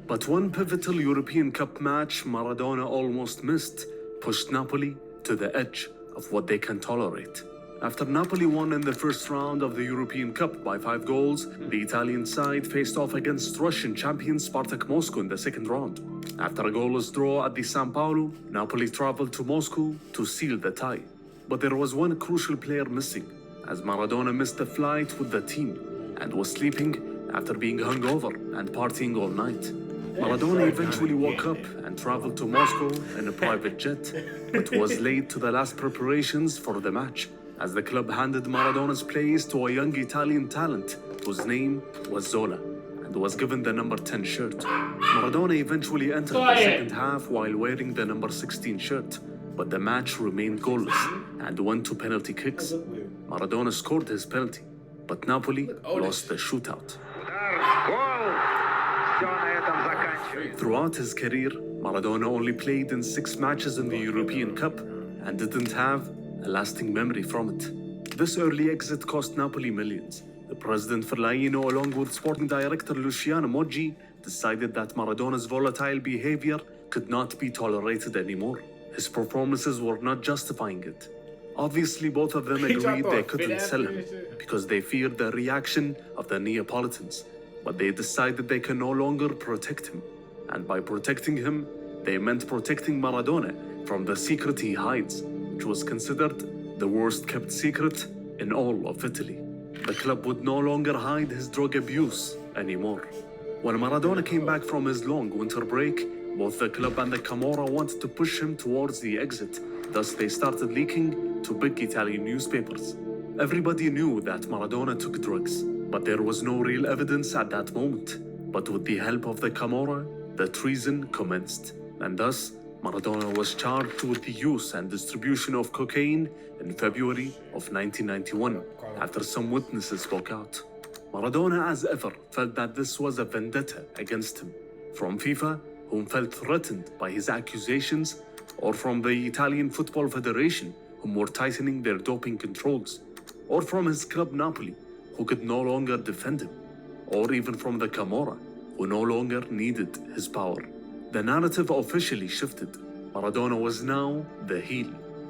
But one pivotal European Cup match Maradona almost missed pushed Napoli to the edge of what they can tolerate. After Napoli won in the first round of the European Cup by 5 goals, the Italian side faced off against Russian champion Spartak Moscow in the second round. After a goalless draw at the San Paolo, Napoli traveled to Moscow to seal the tie. But there was one crucial player missing, as Maradona missed the flight with the team and was sleeping after being hungover and partying all night. Maradona eventually woke up and traveled to Moscow in a private jet, but was late to the last preparations for the match, as the club handed Maradona's place to a young Italian talent whose name was Zola and was given the number 10 shirt. Maradona eventually entered the second half while wearing the number 16 shirt, but the match remained goalless and went to penalty kicks. Maradona scored his penalty, but Napoli lost the shootout. Throughout his career, Maradona only played in 6 matches in the European Cup and didn't have a lasting memory from it. This early exit cost Napoli millions. The president Ferlaino, along with sporting director Luciano Moggi, decided that Maradona's volatile behavior could not be tolerated anymore. His performances were not justifying it. Obviously, both of them agreed they couldn't sell him because they feared the reaction of the Neapolitans. But they decided they can no longer protect him. And by protecting him, they meant protecting Maradona from the secret he hides, which was considered the worst kept secret in all of Italy. The club would no longer hide his drug abuse anymore. When Maradona came back from his long winter break, both the club and the Camorra wanted to push him towards the exit. Thus, they started leaking to big Italian newspapers. Everybody knew that Maradona took drugs, but there was no real evidence at that moment. But with the help of the Camorra, the treason commenced, and thus Maradona was charged with the use and distribution of cocaine in February of 1991, after some witnesses spoke out. Maradona, as ever, felt that this was a vendetta against him, from FIFA, whom felt threatened by his accusations, or from the Italian Football Federation, whom were tightening their doping controls, or from his club Napoli, who could no longer defend him, or even from the Camorra, who no longer needed his power. The narrative officially shifted. Maradona was now the heel.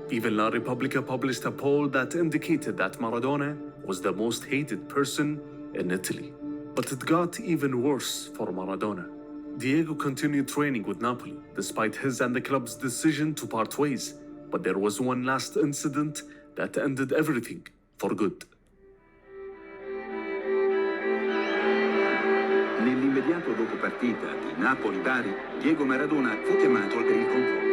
Even La Repubblica published a poll that indicated that Maradona was the most hated person in Italy. But it got even worse for Maradona. Diego continued training with Napoli, despite his and the club's decision to part ways. But there was one last incident that ended everything for good. Nell'immediato dopo partita di Napoli-Bari, Diego Maradona fu chiamato per il controllo.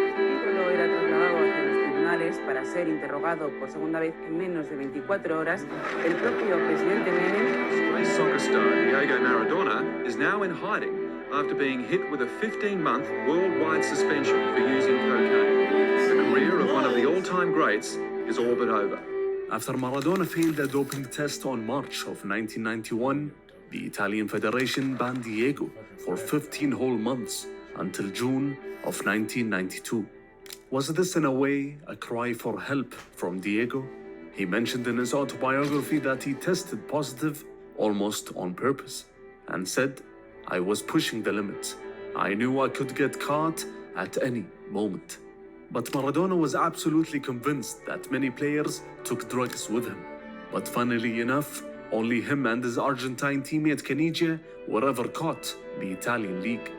Luego era trasladado hacia los tribunales para ser interrogado por segunda vez en menos de 24 horas. El propio presidente Menem. Soccer star Diego Maradona is now in hiding after being hit with a 15-month worldwide suspension for using cocaine. The career of one of the all-time greats is all but over. After Maradona failed a doping test on March of 1991, the Italian Federation banned Diego for 15 whole months until June of 1992. Was this in a way a cry for help from Diego? He mentioned in his autobiography that he tested positive almost on purpose and said, "I was pushing the limits. I knew I could get caught at any moment." But Maradona was absolutely convinced that many players took drugs with him. But funnily enough, only him and his Argentine teammate Caniggia were ever caught in the Italian league.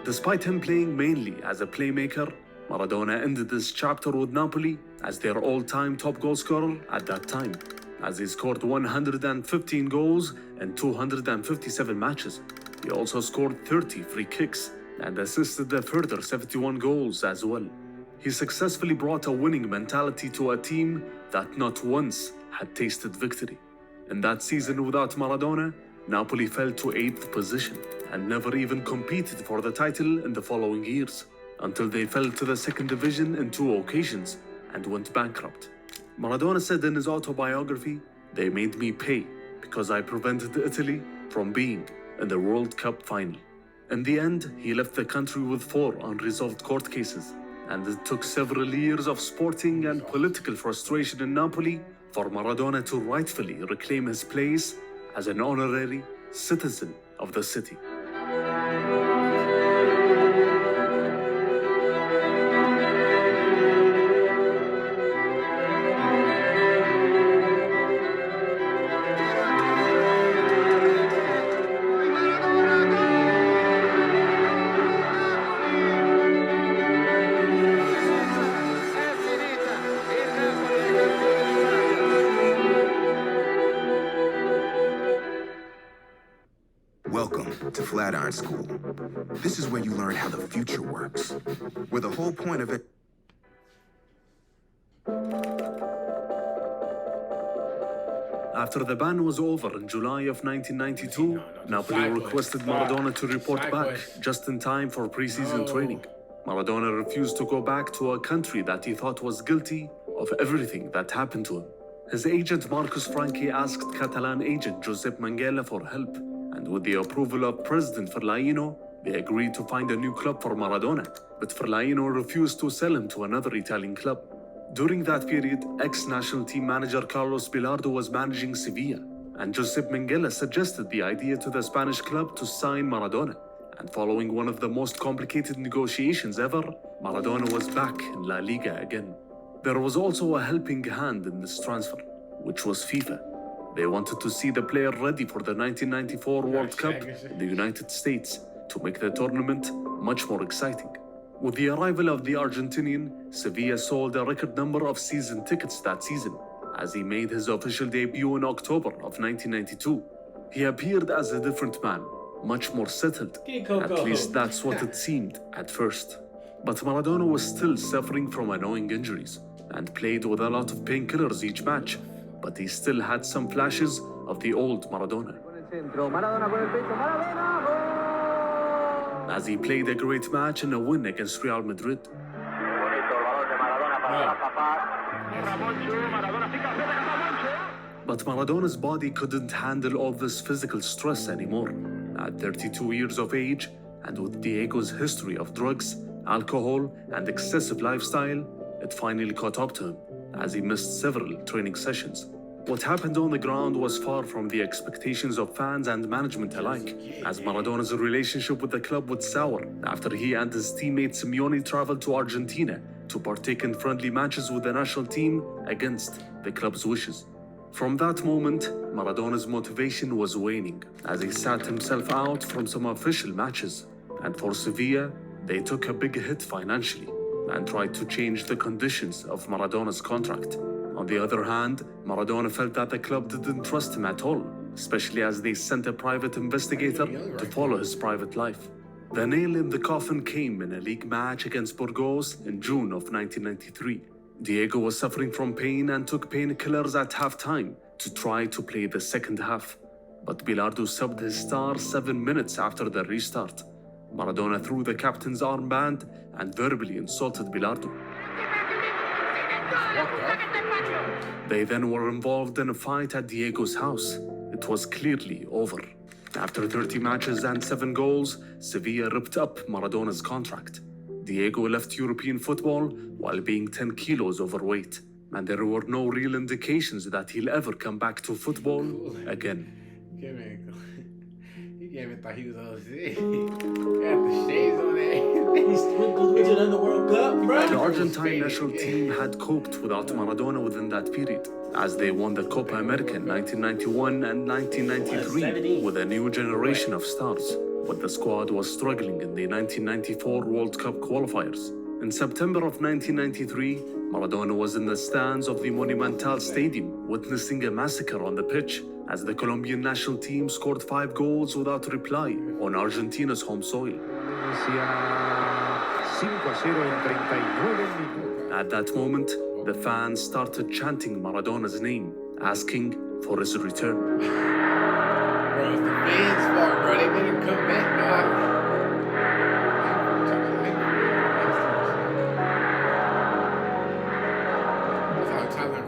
Despite him playing mainly as a playmaker, Maradona ended this chapter with Napoli as their all-time top goal scorer at that time, as he scored 115 goals in 257 matches. He also scored 30 free kicks and assisted a further 71 goals as well. He successfully brought a winning mentality to a team that not once had tasted victory. In that season without Maradona, Napoli fell to 8th position and never even competed for the title in the following years, until they fell to the 2nd division in 2 occasions and went bankrupt. Maradona said in his autobiography, "They made me pay because I prevented Italy from being in the World Cup final." In the end, he left the country with 4 unresolved court cases, and it took several years of sporting and political frustration in Napoli for Maradona to rightfully reclaim his place as an honorary citizen of the city. Welcome to Flatiron School. This is where you learn how the future works, where the whole point of it. After the ban was over in July of 1992, Napoli requested Maradona to report back just in time for pre-season training. Maradona refused to go back to a country that he thought was guilty of everything that happened to him. His agent Marcus Franchi asked Catalan agent Josep Manguela for help, and with the approval of President Ferlaino, they agreed to find a new club for Maradona, but Ferlaino refused to sell him to another Italian club. During that period, ex-national team manager Carlos Bilardo was managing Sevilla, and Josep Manguela suggested the idea to the Spanish club to sign Maradona. And following one of the most complicated negotiations ever, Maradona was back in La Liga again. There was also a helping hand in this transfer, which was FIFA. They wanted to see the player ready for the 1994 World Cup in the United States to make the tournament much more exciting. With the arrival of the Argentinian, Sevilla sold a record number of season tickets that season, as he made his official debut in October of 1992. He appeared as a different man, much more settled. At least that's what it seemed at first. But Maradona was still suffering from annoying injuries and played with a lot of painkillers each match, but he still had some flashes of the old Maradona. As he played a great match in a win against Real Madrid. But Maradona's body couldn't handle all this physical stress anymore. At 32 years of age, and with Diego's history of drugs, alcohol, and excessive lifestyle, it finally caught up to him, as he missed several training sessions. What happened on the ground was far from the expectations of fans and management alike, as Maradona's relationship with the club would sour after he and his teammate Simeone traveled to Argentina to partake in friendly matches with the national team against the club's wishes. From that moment, Maradona's motivation was waning, as he sat himself out from some official matches. And for Sevilla, they took a big hit financially and tried to change the conditions of Maradona's contract. On the other hand, Maradona felt that the club didn't trust him at all, especially as they sent a private investigator to follow his private life. The nail in the coffin came in a league match against Burgos in June of 1993. Diego was suffering from pain and took painkillers at halftime to try to play the second half. But Bilardo subbed his star 7 minutes after the restart. Maradona threw the captain's armband and verbally insulted Bilardo. They then were involved in a fight at Diego's house. It was clearly over. After 30 matches and 7 goals, Sevilla ripped up Maradona's contract. Diego left European football while being 10 kilos overweight, and there were no real indications that he'll ever come back to football again. He even thought he was OC. He had the shades on there. He's winning the World Cup, bro. The Argentine national team had coped without Maradona within that period, as they won the Copa America in 1991 and 1993 with a new generation of stars. But the squad was struggling in the 1994 World Cup qualifiers. In September of 1993, Maradona was in the stands of the Monumental Stadium, witnessing a massacre on the pitch as the Colombian national team scored 5 goals without reply on Argentina's home soil. At that moment, the fans started chanting Maradona's name, asking for his return. Bro, it's the fans' fault, bro. They didn't come back, dog.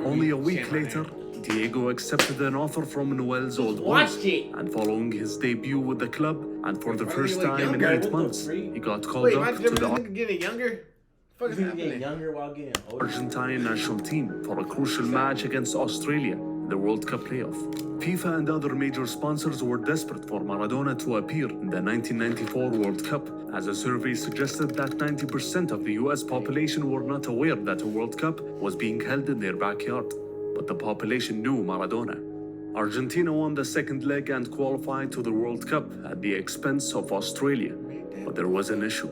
Only a week later, Diego accepted an offer from Newell's Old Boys, and following his debut with the club, and for the first time in 8 months, he got called up to the getting younger? Getting younger while getting older. Argentine national team for a crucial match against Australia in the World Cup playoff. FIFA and other major sponsors were desperate for Maradona to appear in the 1994 World Cup, as a survey suggested that 90% of the US population were not aware that a World Cup was being held in their backyard. But the population knew Maradona. Argentina won the second leg and qualified to the World Cup at the expense of Australia. But there was an issue.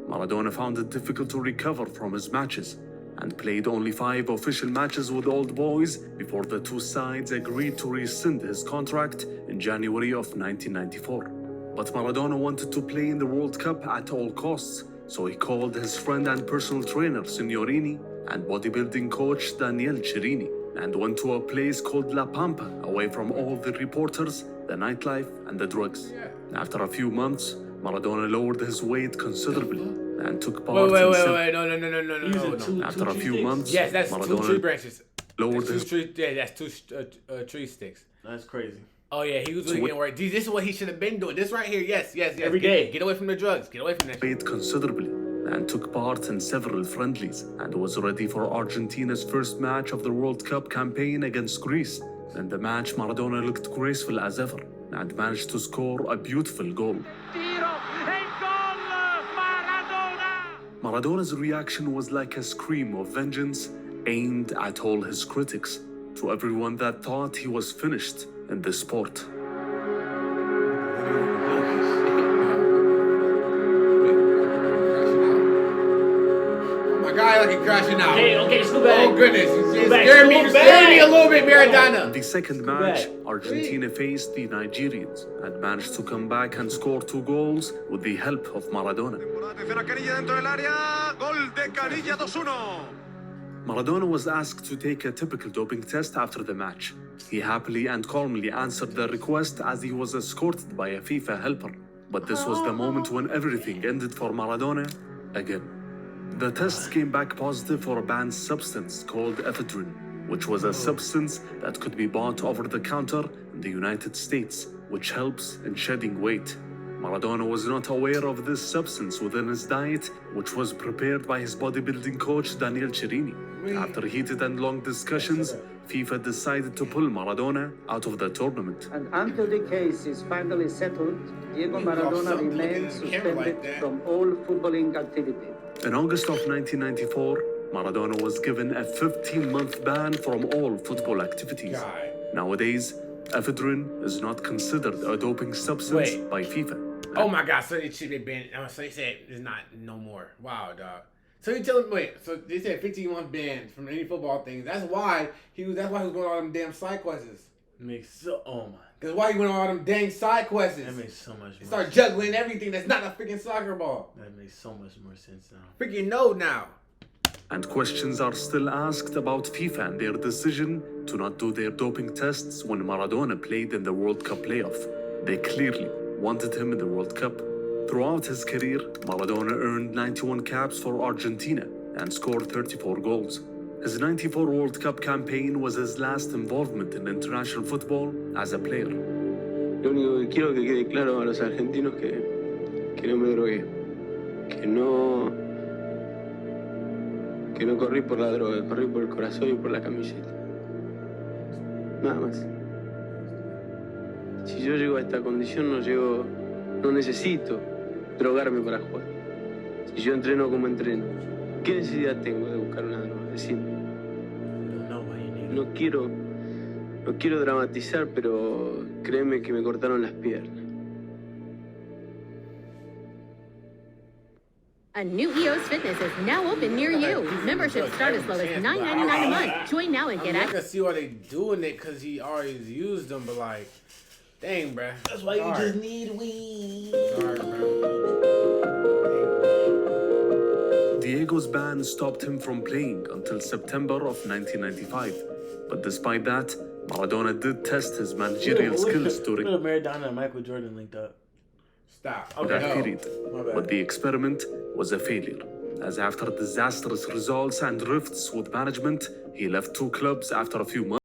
Maradona found it difficult to recover from his matches and played only 5 official matches with Old Boys before the two sides agreed to rescind his contract in January of 1994. But Maradona wanted to play in the World Cup at all costs, so he called his friend and personal trainer Signorini and bodybuilding coach Daniel Chirini and went to a place called La Pampa, away from all the reporters, the nightlife, and the drugs. After a few months, Maradona lowered his weight considerably and took part Wait, no. After a few months, yes, that's Maradona 2 tree branches. Lowered that's his... that's 2 tree sticks. That's crazy. Oh yeah, he was really getting worried. This is what he should have been doing. This right here, yes. Every day. Get away from the drugs. Get away from that. Weight considerably and took part in several friendlies and was ready for Argentina's first match of the World Cup campaign against Greece. In the match, Maradona looked graceful as ever and managed to score a beautiful goal. Maradona's reaction was like a scream of vengeance aimed at all his critics, to everyone that thought he was finished in the sport. My guy like crashing out. Okay, scoot back. Oh goodness, you scared me a little bit, Maradona. In the second match, Argentina faced the Nigerians and managed to come back and score 2 goals with the help of Maradona. Maradona was asked to take a typical doping test after the match. He happily and calmly answered the request as he was escorted by a FIFA helper. But this was the moment when everything ended for Maradona again. The tests came back positive for a banned substance called ephedrine, which was a substance that could be bought over the counter in the United States, which helps in shedding weight. Maradona was not aware of this substance within his diet, which was prepared by his bodybuilding coach Daniel Chirini. After heated and long discussions, FIFA decided to pull Maradona out of the tournament. And until the case is finally settled, Diego Maradona remains suspended from all footballing activity. In August of 1994, Maradona was given a 15-month ban from all football activities. Nowadays, ephedrine is not considered a doping substance by FIFA. Oh my God! So it should be banned. So they said it's not no more. Wow, dog. So you tell me, so they said 15-month ban from any football things. That's why he was going on all them damn side quests. That's why he went on all them dang side quests. That makes so much more sense. Start juggling everything that's not a freaking soccer ball. That makes so much more sense now. Freaking no now. And questions are still asked about FIFA and their decision to not do their doping tests when Maradona played in the World Cup playoff. They clearly wanted him in the World Cup. Throughout his career, Maradona earned 91 caps for Argentina and scored 34 goals. His 94 World Cup campaign was his last involvement in international football as a player. Lo único que quiero que quede claro a los argentinos que no me drogué, que no corrí por la droga, corrí por el corazón y por la camiseta. Nada más. Si yo llego a esta condición, no necesito drogarme para jugar. Si yo entreno como entreno, ¿qué necesidad tengo de buscar una droga? Decime. No quiero dramatizar, pero créeme que me cortaron las piernas. A new EOS Fitness is now open near you. Memberships start as low as $9.99 a month. Join now and get access. I can see why they doing it because he always used them, but like, dang, bruh. That's why you just need weed. Sorry, bro. Diego's ban stopped him from playing until September of 1995. But despite that, Maradona did test his managerial skills during Maradona and Michael Jordan linked up. Stop. That period. But the experiment was a failure, as after disastrous results and rifts with management, he left two clubs after a few months.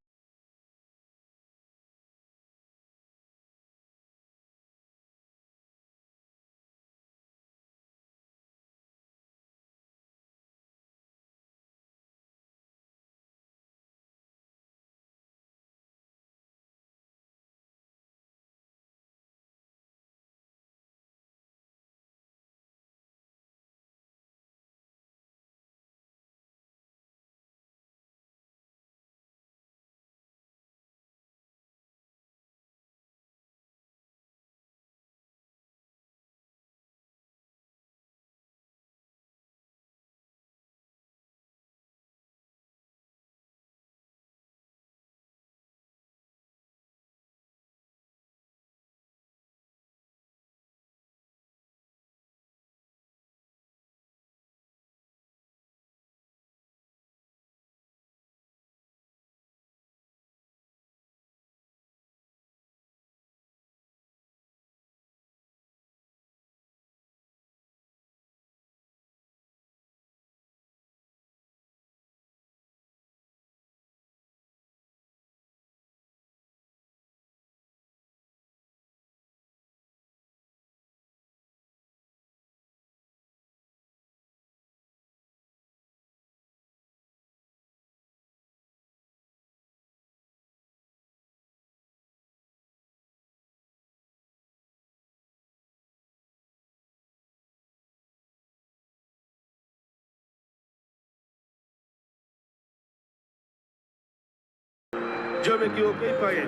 Yo me equivoqué y pagué,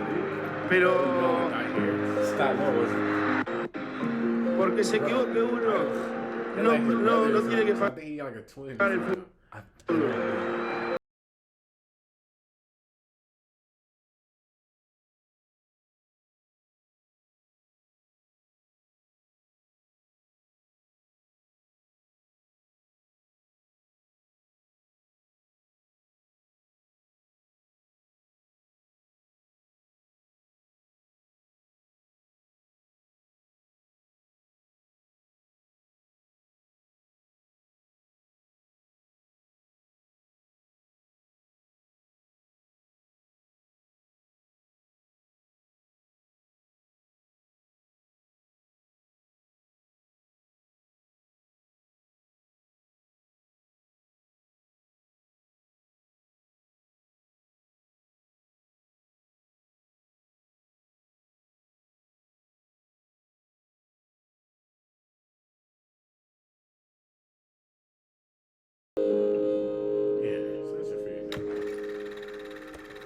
pero porque se equivoque uno, no tiene que pagar el fútbol.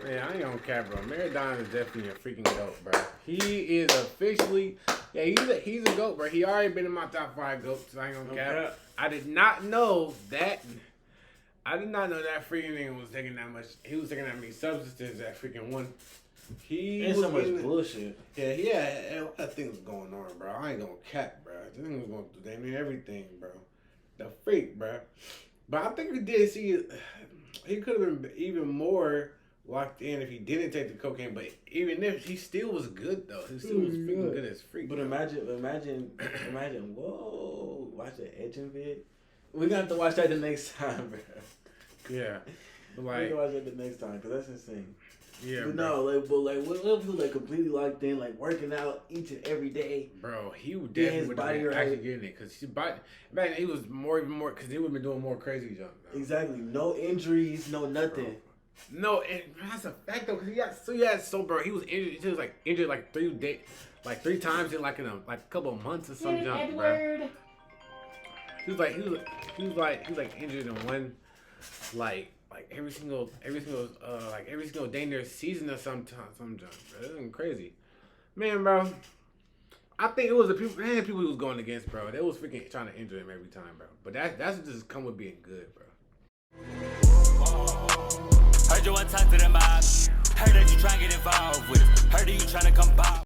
Man, I ain't gonna cap, bro. Maradona is definitely a freaking GOAT, bro. He is officially, he's a GOAT, bro. He already been in my top 5 GOATs. I ain't gonna cap. I did not know that. I did not know that freaking nigga was taking that much. He was taking that many substances that freaking one. He ain't was so much bullshit. Yeah, a lot of things going on, bro. I ain't gonna cap, bro. This nigga was going through damn near everything, bro. The freak, bro. But I think we did see he could have been even more locked in if he didn't take the cocaine. But even if he still was good though, he still was freaking good as freak. But imagine, whoa, watch the edging vid. We're gonna have to watch that the next time, bro. Yeah, We're gonna watch that the next time because that's insane. Yeah, but bro. no, what if he was like completely locked in, like working out each and every day? Bro, he would definitely would have been actually getting it because man, he was even more because he would have been doing more crazy jump. Bro. Exactly, no injuries, no nothing. Bro. No, and that's a fact though, because bro, he was injured. He was like injured like 3 times in a couple of months or some jump, bro. He was like injured in one like every single day in their season or some jump, bro. It was crazy, man, bro. I think it was the people he was going against, bro. They was freaking trying to injure him every time, bro. But that's just come with being good, bro. Heard you one time to the mob. Heard that you trying to get involved with it. Heard that you trying to come by.